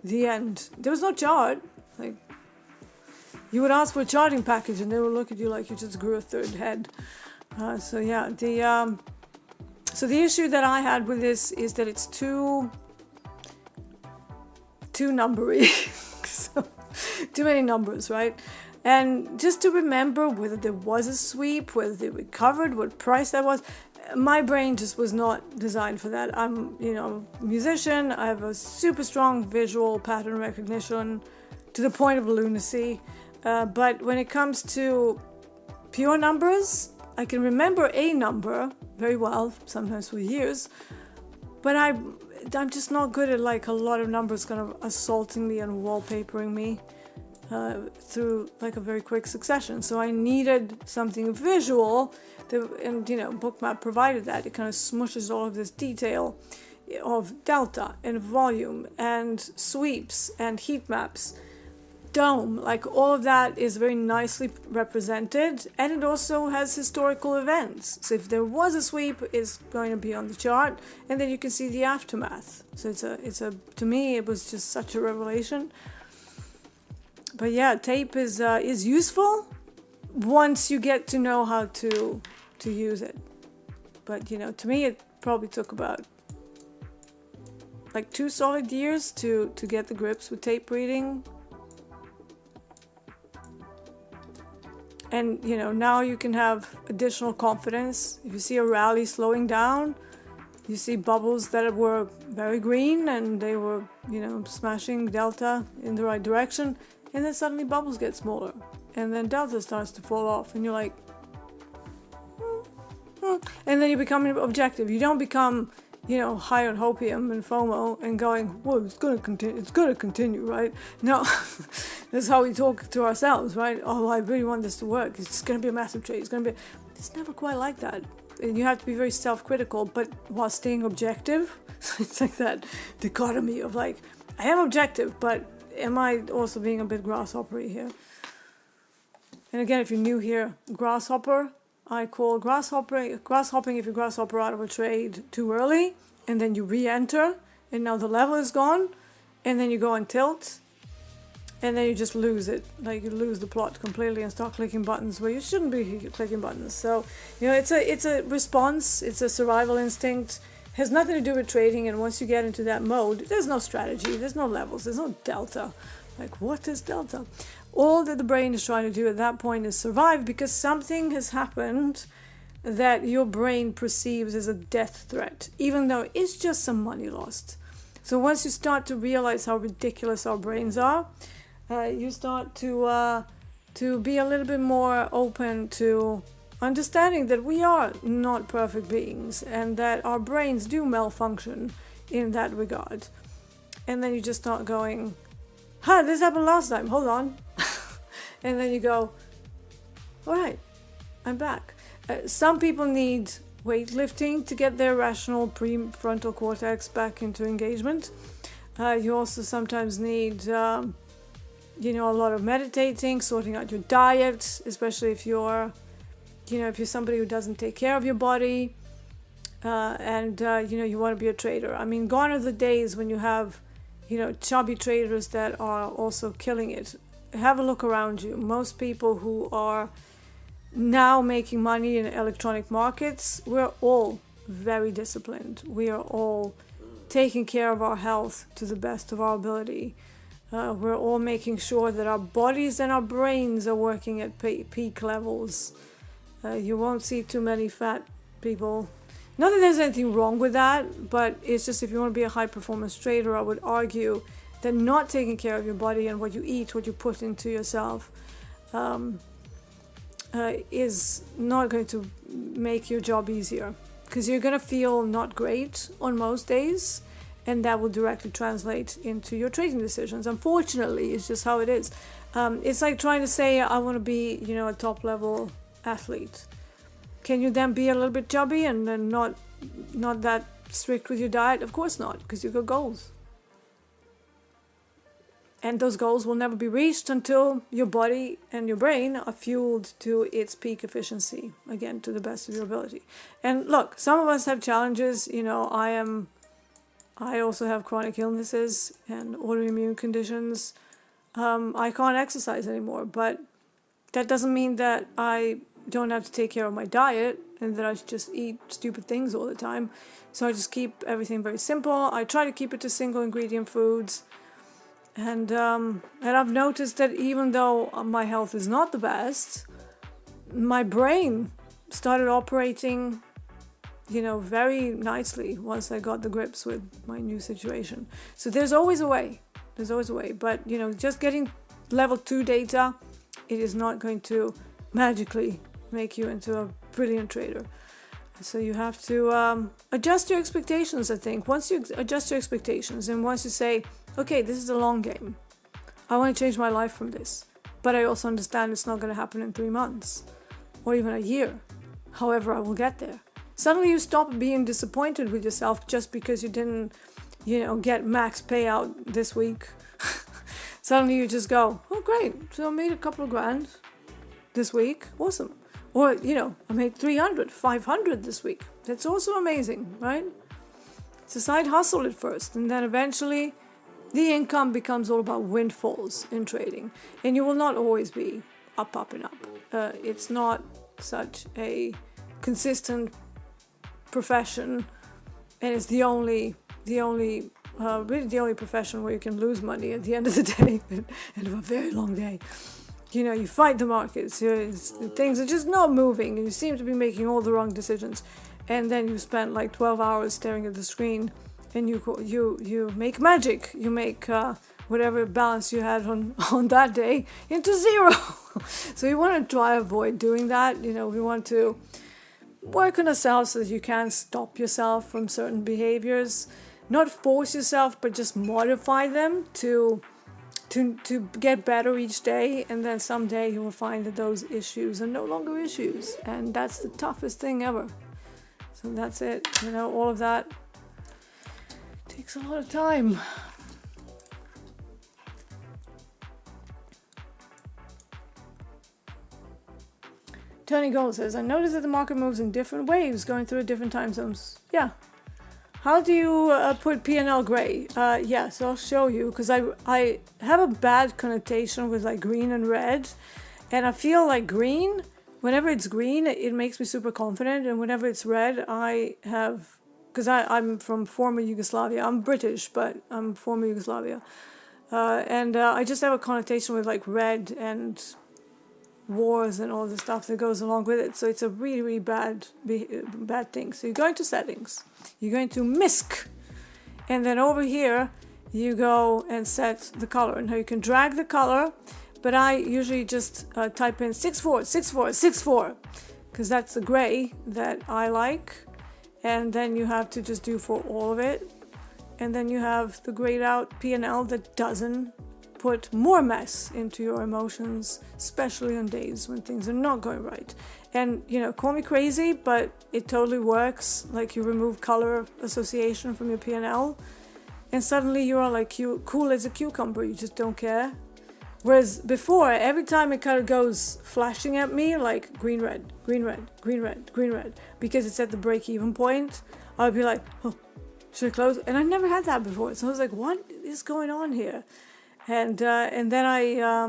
The end. There was no chart. Like, you would ask for a charting package and they would look at you like you just grew a third head. So yeah, the issue that I had with this is that it's too numbery. So, too many numbers, right? And just to remember whether there was a sweep, whether they recovered, what price that was, my brain just was not designed for that. I'm, you know, a musician. I have a super strong visual pattern recognition to the point of lunacy. But when it comes to pure numbers, I can remember a number very well, sometimes for years, but I'm just not good at like a lot of numbers kind of assaulting me and wallpapering me through like a very quick succession. So I needed something visual, and you know, Bookmap provided that. It kind of smushes all of this detail of delta and volume and sweeps and heat maps, dome, like all of that is very nicely represented, and it also has historical events. So if there was a sweep, it's going to be on the chart, and then you can see the aftermath. So it's a to me it was just such a revelation. But yeah, tape is useful once you get to know how to use it. But you know, to me it probably took about like 2 solid years to get the grips with tape reading. And you know, now you can have additional confidence. If you see a rally slowing down, you see bubbles that were very green and they were, you know, smashing delta in the right direction, and then suddenly bubbles get smaller and then delta starts to fall off, and you're like, and then you become objective. You don't become, you know, high on hopium and FOMO and going, well, it's gonna continue, right? No. That's how we talk to ourselves, right? Oh, I really want this to work. It's gonna be a massive trade. It's never quite like that. And you have to be very self-critical, but while staying objective. It's like that dichotomy of like, I am objective, but am I also being a bit grasshoppery here? And again, if you're new here, grasshopper, I call grasshopping if you grasshopper out of a trade too early, and then you re-enter, and now the level is gone, and then you go and tilt, and then you just lose it. Like you lose the plot completely and start clicking buttons where you shouldn't be clicking buttons. So, you know, it's a response, it's a survival instinct. It has nothing to do with trading, and once you get into that mode, there's no strategy, there's no levels, there's no delta. Like, what is delta? All that the brain is trying to do at that point is survive, because something has happened that your brain perceives as a death threat, even though it's just some money lost. So once you start to realize how ridiculous our brains are, you start to be a little bit more open to understanding that we are not perfect beings and that our brains do malfunction in that regard. And then you just start going, this happened last time, hold on. And then you go, all right, I'm back. Some people need weightlifting to get their rational prefrontal cortex back into engagement. You also sometimes need, you know, a lot of meditating, sorting out your diet, especially if you're, you know, if you're somebody who doesn't take care of your body, and you know, you want to be a trader. I mean, gone are the days when you have, you know, chubby traders that are also killing it. Have a look around you. Most people who are now making money in electronic markets, we're all very disciplined. We are all taking care of our health to the best of our ability. We're all making sure that our bodies and our brains are working at peak levels. You won't see too many fat people. Not that there's anything wrong with that, but it's just if you want to be a high performance trader, I would argue that not taking care of your body and what you eat, what you put into yourself, is not going to make your job easier, because you're going to feel not great on most days, and that will directly translate into your trading decisions. Unfortunately, it's just how it is. It's like trying to say, I want to be, you know, a top level athlete. Can you then be a little bit chubby and then not that strict with your diet? Of course not, because you've got goals. And those goals will never be reached until your body and your brain are fueled to its peak efficiency, again, to the best of your ability. And look, some of us have challenges. You know, I also have chronic illnesses and autoimmune conditions. I can't exercise anymore, but that doesn't mean that I don't have to take care of my diet and that I should just eat stupid things all the time. So I just keep everything very simple. I try to keep it to single ingredient foods. And I've noticed that even though my health is not the best, my brain started operating, you know, very nicely once I got the grips with my new situation. So there's always a way. There's always a way. But, you know, just getting level 2 data, it is not going to magically make you into a brilliant trader. So you have to adjust your expectations, I think. Once you adjust your expectations and once you say, okay, this is a long game. I want to change my life from this. But I also understand it's not going to happen in 3 months or even a year. However, I will get there. Suddenly you stop being disappointed with yourself just because you didn't, get max payout this week. Suddenly you just go, oh great, so I made a couple of grand this week, awesome. Or, I made 300, 500 this week. That's also amazing, right? It's a side hustle at first, and then eventually the income becomes all about windfalls in trading. And you will not always be up, and up. It's not such a consistent profession, and it's really the only profession where you can lose money at the end of the day, end of a very long day. You fight the markets, things are just not moving, and you seem to be making all the wrong decisions, and then you spend like 12 hours staring at the screen, and you make magic. You make whatever balance you had on that day into zero. So you want to try avoid doing that. We want to work on ourselves so that you can stop yourself from certain behaviors, not force yourself, but just modify them to get better each day, and then someday you will find that those issues are no longer issues, and that's the toughest thing ever. So that's it. All of that takes a lot of time. Tony Gold says, I noticed that the market moves in different waves, going through different time zones. Yeah. How do you put P&L gray? Yes, I'll show you, because I have a bad connotation with like green and red, and I feel like green, whenever it's green, it makes me super confident, and whenever it's red, because I'm from former Yugoslavia. I'm British, but I'm former Yugoslavia, and I just have a connotation with like red and wars and all the stuff that goes along with it. So it's a really, really bad thing. So you're going to settings, you're going to MISC, and then over here you go and set the color. Now you can drag the color, but I usually just type in 646464, because that's the gray that I like, and then you have to just do for all of it, and then you have the grayed out P&L that doesn't put more mess into your emotions, especially on days when things are not going right. And call me crazy, but it totally works. Like, you remove color association from your P&L, and suddenly you are like cool as a cucumber. You just don't care. Whereas before, every time it kind of goes flashing at me like green red, green red, green red, green red, because it's at the break-even point, I would be like, oh, should I close? And I never had that before, so I was like, what is going on here? And then I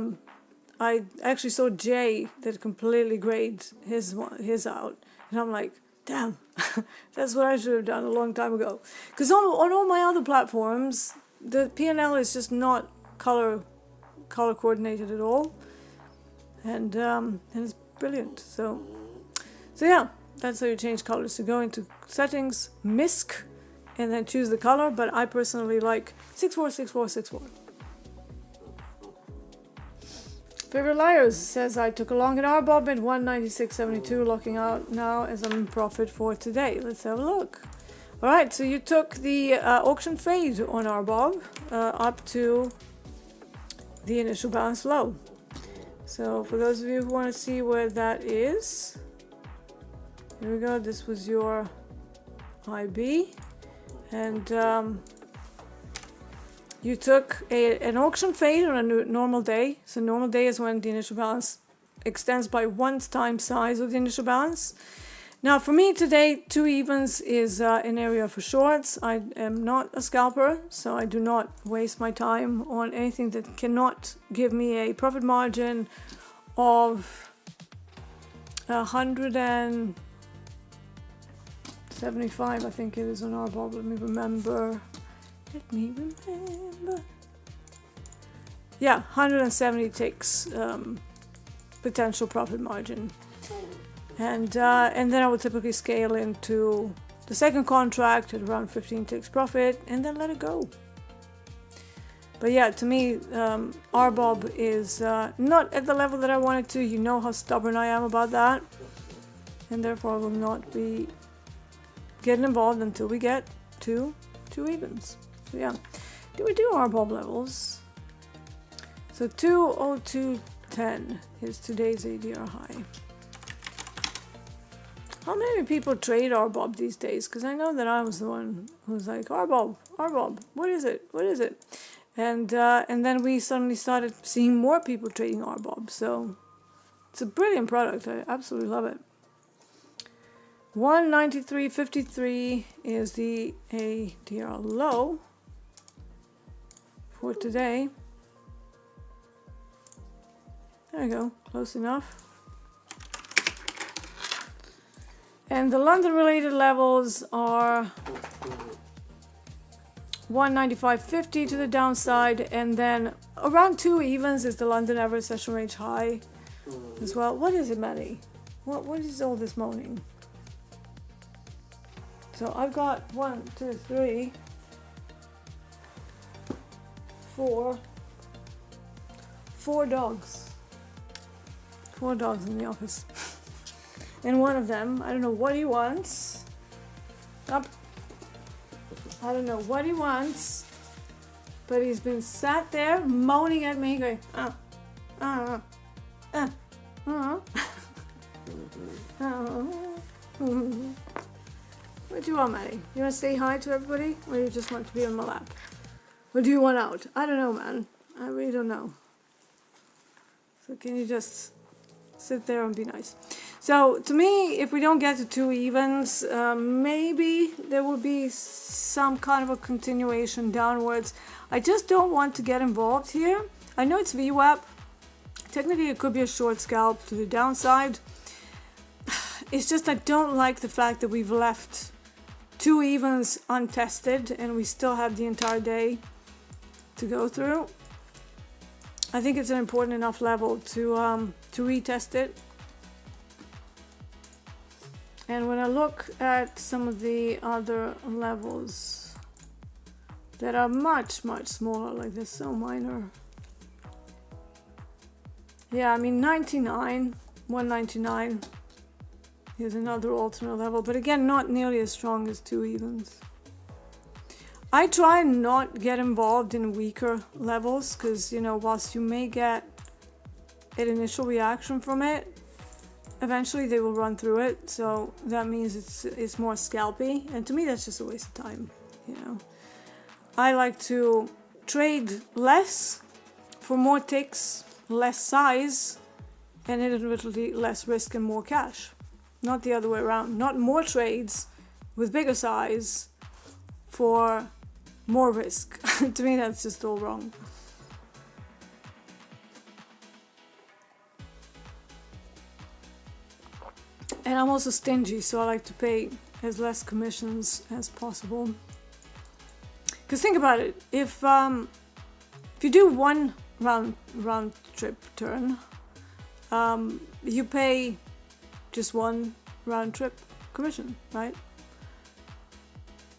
actually saw Jay that completely grayed his out, and I'm like, damn, that's what I should have done a long time ago. Because on all my other platforms, the P&L is just not color coordinated at all, and it's brilliant. So yeah, that's how you change colors. So go into settings, MISC, and then choose the color. But I personally like 646464. Favorite Liars says, I took a long in RBOB at 196.72, locking out now as I'm in profit for today. Let's have a look. All right, so you took the auction fade on RBOB up to the initial balance low. So for those of you who want to see where that is, here we go. This was your IB, and you took an auction fade on a normal day. So normal day is when the initial balance extends by 1 time size of the initial balance. Now for me today, 2 evens is an area for shorts. I am not a scalper, so I do not waste my time on anything that cannot give me a profit margin of 175, I think it is on RBOB. Let me remember. Yeah, 170 ticks potential profit margin, and then I would typically scale into the second contract at around 15 ticks profit, and then let it go. But yeah, to me, RBOB is not at the level that I want it to. You know how stubborn I am about that, and therefore I will not be getting involved until we get to 2 evens. So yeah, did we do RBOB levels? So 202.10 is today's ADR high. How many people trade RBOB these days? Because I know that I was the one who was like, RBOB, what is it? What is it? And then we suddenly started seeing more people trading RBOB. So it's a brilliant product. I absolutely love it. 193.53 is the ADR low for today. There we go, close enough. And the London related levels are 195.50 to the downside, and then around 2 evens is the London average session range high as well. What is it, Maddie? What is all this moaning? So I've got 1, 2, 3, 4 dogs. 4 dogs in the office. And one of them, I don't know what he wants. Up. I don't know what he wants, but he's been sat there moaning at me, going, What do you want, Maddie? You want to say hi to everybody, or you just want to be on my lap? What do you want out? I don't know, man. I really don't know. So can you just sit there and be nice? So to me, if we don't get to 2 evens, maybe there will be some kind of a continuation downwards. I just don't want to get involved here. I know it's VWAP. Technically, it could be a short scalp to the downside. It's just I don't like the fact that we've left 2 evens untested and we still have the entire day to go through. I think it's an important enough level to retest it. And when I look at some of the other levels that are much, much smaller, like they're so minor. Yeah, I mean 99, 199 is another alternate level, but again, not nearly as strong as 2 evens. I try and not get involved in weaker levels because, you know, whilst you may get an initial reaction from it, eventually they will run through it, so that means it's more scalpy, and to me that's just a waste of time, you know. I like to trade less for more ticks, less size, and individually less risk and more cash. Not the other way around. Not more trades with bigger size for more risk. To me that's just all wrong. And I'm also stingy, so I like to pay as less commissions as possible. Because think about it, if you do one round trip turn, you pay just one round trip commission, right?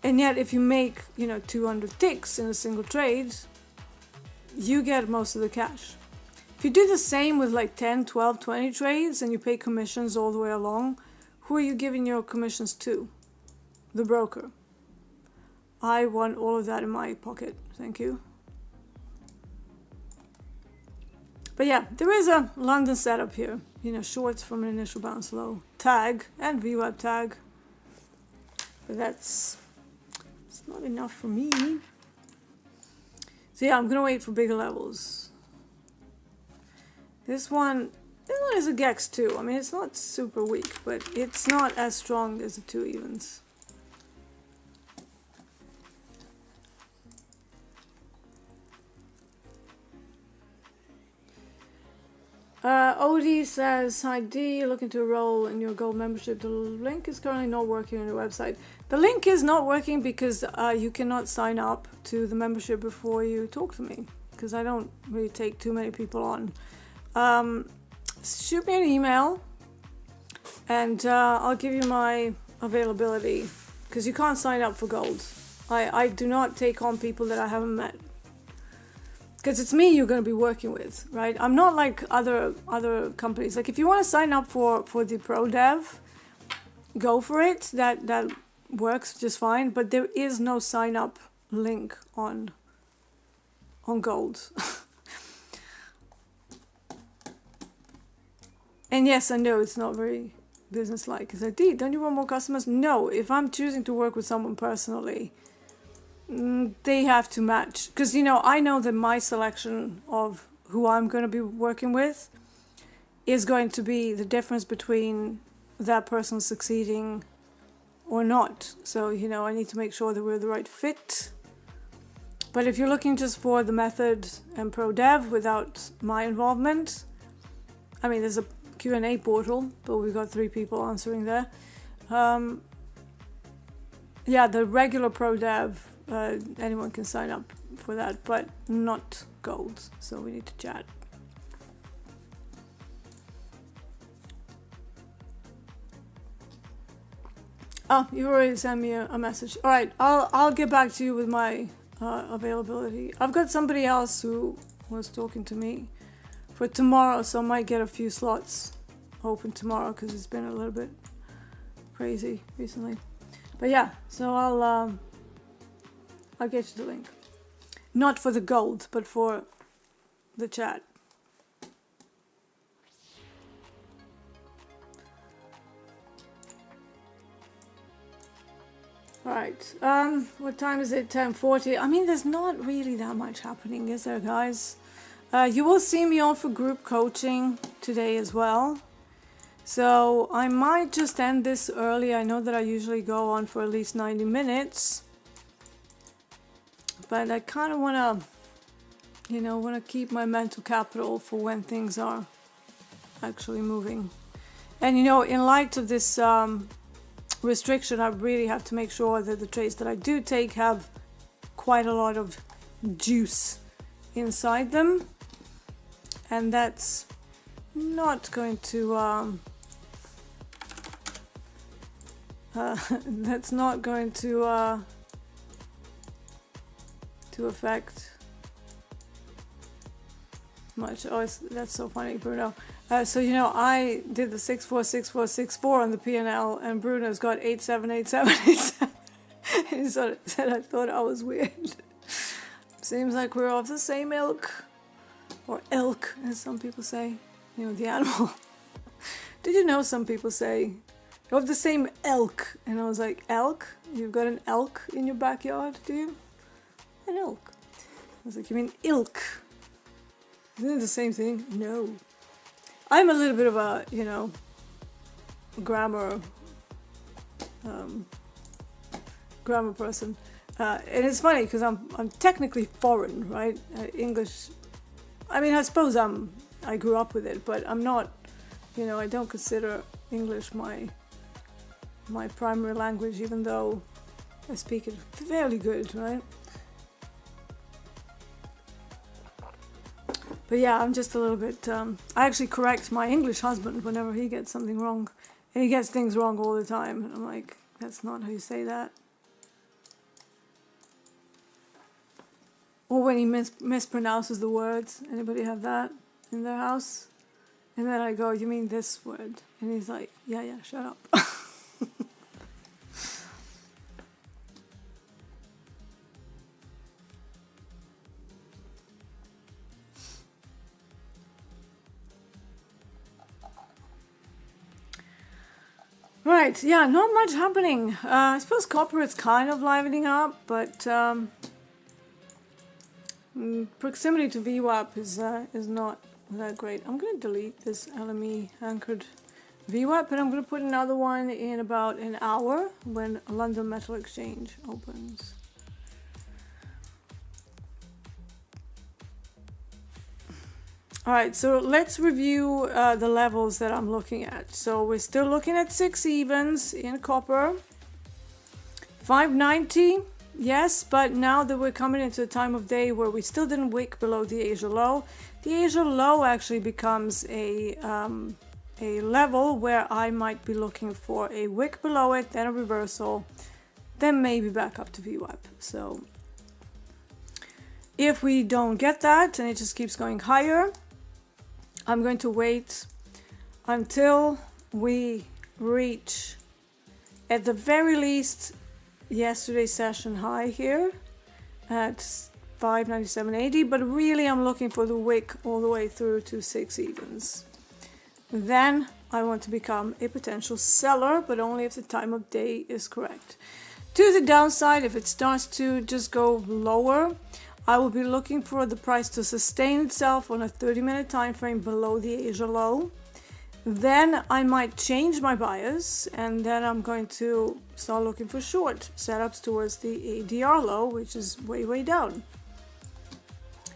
And yet if you make, you know, 200 ticks in a single trade, you get most of the cash. If you do the same with like 10, 12, 20 trades and you pay commissions all the way along, who are you giving your commissions to? The broker. I want all of that in my pocket. Thank you. But yeah, there is a London setup here. You know, shorts from an initial bounce low. Tag and VWAP tag. But it's not enough for me. So yeah, I'm gonna wait for bigger levels. This one is a Gex too. I mean, it's not super weak, but it's not as strong as the 2 evens. OD says, hi D, looking to enroll in your gold membership. The link is currently not working on your website. The link is not working because you cannot sign up to the membership before you talk to me, because I don't really take too many people on. Shoot me an email and I'll give you my availability, because you can't sign up for gold. I do not take on people that I haven't met, because it's me you're going to be working with, right? I'm not like other companies. Like if you want to sign up for the pro dev, go for it. That works just fine, but there is no sign up link on gold. And yes, I know it's not very business-like. Is like, Dee, don't you want more customers? No, if I'm choosing to work with someone personally, they have to match. Because, you know, I know that my selection of who I'm going to be working with is going to be the difference between that person succeeding or not. So, you know, I need to make sure that we're the right fit. But if you're looking just for the method and pro dev without my involvement, I mean, there's a Q&A portal, but we've got 3 people answering there. Yeah, the regular pro dev, anyone can sign up for that, but not gold. So we need to chat. Oh, you already sent me a message. All right, I'll get back to you with my availability. I've got somebody else who was talking to me for tomorrow, so I might get a few slots open tomorrow because it's been a little bit crazy recently. But yeah, so I'll get you the link. Not for the gold, but for the chat. Right, what time is it? 10:40. I mean, there's not really that much happening, is there, guys? You will see me on for group coaching today as well. So I might just end this early. I know that I usually go on for at least 90 minutes. But I kind of want to, you know, want to keep my mental capital for when things are actually moving. And, you know, in light of this restriction, I really have to make sure that the trades that I do take have quite a lot of juice inside them, and that's not going to affect much. Oh, that's so funny, Bruno. So, you know, I did the 646464 on the P&L, and Bruno's got 878787. And he sort of said I thought I was weird. Seems like we're of the same ilk, or elk, as some people say. You know, the animal. Did you know some people say you're of the same elk? And I was like, elk? You've got an elk in your backyard, do you? An elk. I was like, you mean ilk? Isn't it the same thing? No. I'm a little bit of a, you know, grammar person. And it's funny because I'm technically foreign, right? English. I mean, I suppose I grew up with it, but I'm not, you know, I don't consider English my primary language, even though I speak it fairly good, right? But yeah, I'm just a little bit, I actually correct my English husband whenever he gets something wrong. And he gets things wrong all the time. And I'm like, that's not how you say that. Or when he mispronounces the words. Anybody have that in their house? And then I go, you mean this word? And he's like, yeah, shut up. Right, yeah, not much happening. I suppose copper is kind of livening up, but proximity to VWAP is not that great. I'm going to delete this LME anchored VWAP, and I'm going to put another one in about an hour when London Metal Exchange opens. Alright, so let's review the levels that I'm looking at. So we're still looking at 6 evens in copper. 590, yes, but now that we're coming into a time of day where we still didn't wick below the Asia low, the Asia low actually becomes a level where I might be looking for a wick below it, then a reversal, then maybe back up to VWAP. So if we don't get that and it just keeps going higher, I'm going to wait until we reach, at the very least, yesterday's session high here at 597.80, but really I'm looking for the wick all the way through to 6 evens. Then I want to become a potential seller, but only if the time of day is correct. To the downside, if it starts to just go lower, I will be looking for the price to sustain itself on a 30-minute time frame below the Asia low. Then I might change my bias, and then I'm going to start looking for short setups towards the ADR low, which is way down.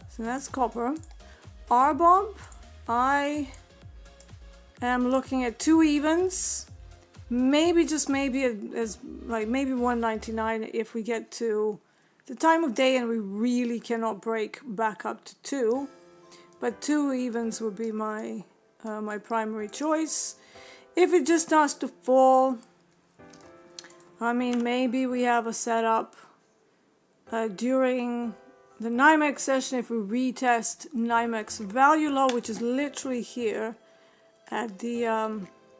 So that's copper. RBOB, I am looking at 2 evens, maybe just maybe as like maybe 199 if we get to the time of day and we really cannot break back up to 2, but 2 evens would be my my primary choice. If it just starts to fall, I mean, maybe we have a setup during the NYMEX session. If we retest NYMEX value low, which is literally here at the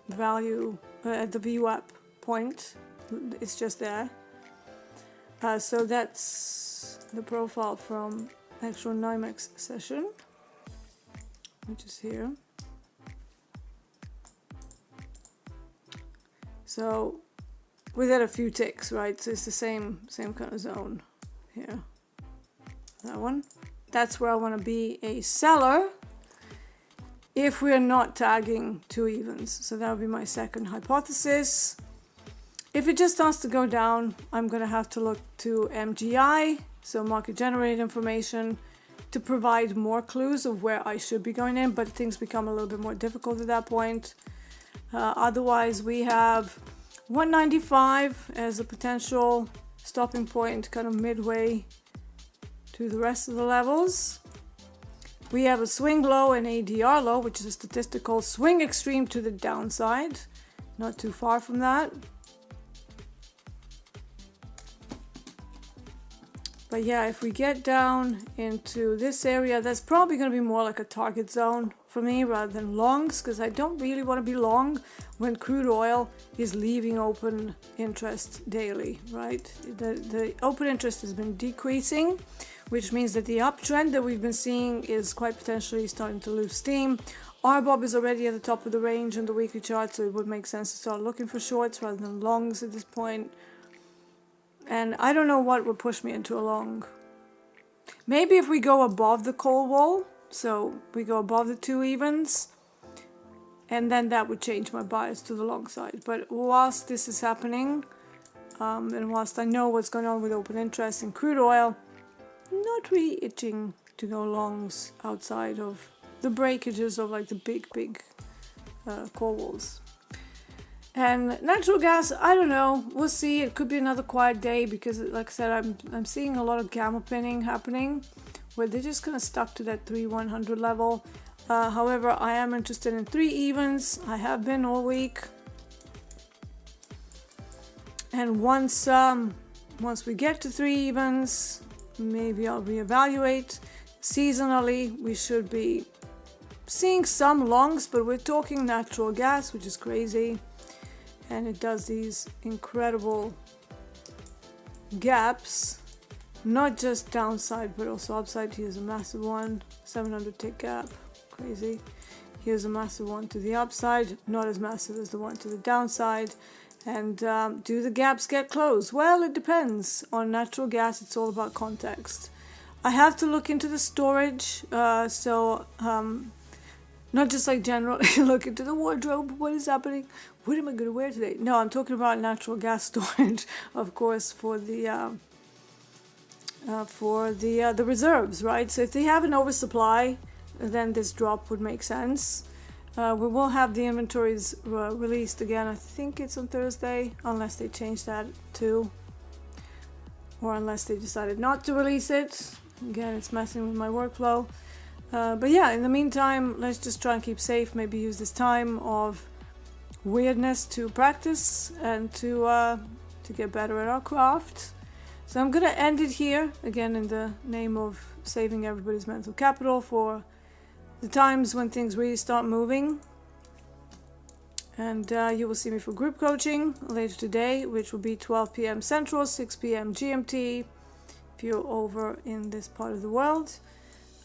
value at the VWAP point, it's just there. So that's the profile from actual NYMEX session, which is here. So we had a few ticks, right? So it's the same kind of zone here. That one. That's where I want to be a seller if we're not tagging 2 evens. So that would be my second hypothesis. If it just starts to go down, I'm going to have to look to MGI, so market generated information, to provide more clues of where I should be going in, but things become a little bit more difficult at that point. Otherwise, we have 195 as a potential stopping point, kind of midway to the rest of the levels. We have a swing low and ADR low, which is a statistical swing extreme to the downside. Not too far from that. But yeah, if we get down into this area, that's probably going to be more like a target zone for me rather than longs, because I don't really want to be long when crude oil is leaving open interest daily, right? The open interest has been decreasing, which means that the uptrend that we've been seeing is quite potentially starting to lose steam. RBOB is already at the top of the range in the weekly chart, so it would make sense to start looking for shorts rather than longs at this point. And I don't know what would push me into a long. Maybe if we go above the coal wall, so we go above the 2 evens, and then that would change my bias to the long side. But whilst this is happening, and whilst I know what's going on with open interest in crude oil, not really itching to go longs outside of the breakages of like the big coal walls. And natural gas, I don't know. We'll see. It could be another quiet day because, like I said, I'm seeing a lot of gamma pinning happening where they're just kind of stuck to that 3,100 level. However, I am interested in 3 evens. I have been all week. And once we get to 3 evens, maybe I'll reevaluate. Seasonally, we should be seeing some longs, but we're talking natural gas, which is crazy. And it does these incredible gaps, not just downside but also upside. Here's a massive one, 700 tick gap, crazy. Here's a massive one to the upside, not as massive as the one to the downside. And do the gaps get closed? Well, it depends. On natural gas, it's all about context. I have to look into the storage, not just like general, look into the wardrobe, what is happening, what am I going to wear today? No, I'm talking about natural gas storage, of course, for the reserves, right? So if they have an oversupply, then this drop would make sense. We will have the inventories released again. I think it's on Thursday, unless they change that too, or unless they decided not to release it. Again, it's messing with my workflow. But yeah, in the meantime, let's just try and keep safe. Maybe use this time of weirdness to practice and to get better at our craft. So I'm gonna end it here, again in the name of saving everybody's mental capital for the times when things really start moving. And you will see me for group coaching later today, which will be 12 p.m. Central, 6 p.m. GMT, if you're over in this part of the world.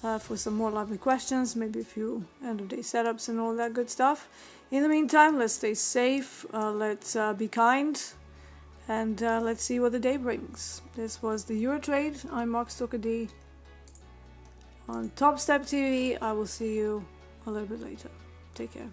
for some more lively questions, maybe a few end of day setups and all that good stuff. In the meantime, let's stay safe, let's be kind, and let's see what the day brings. This was the Euro Trade. I'm Mark Stoker-D on TopstepTV. I will see you a little bit later. Take care.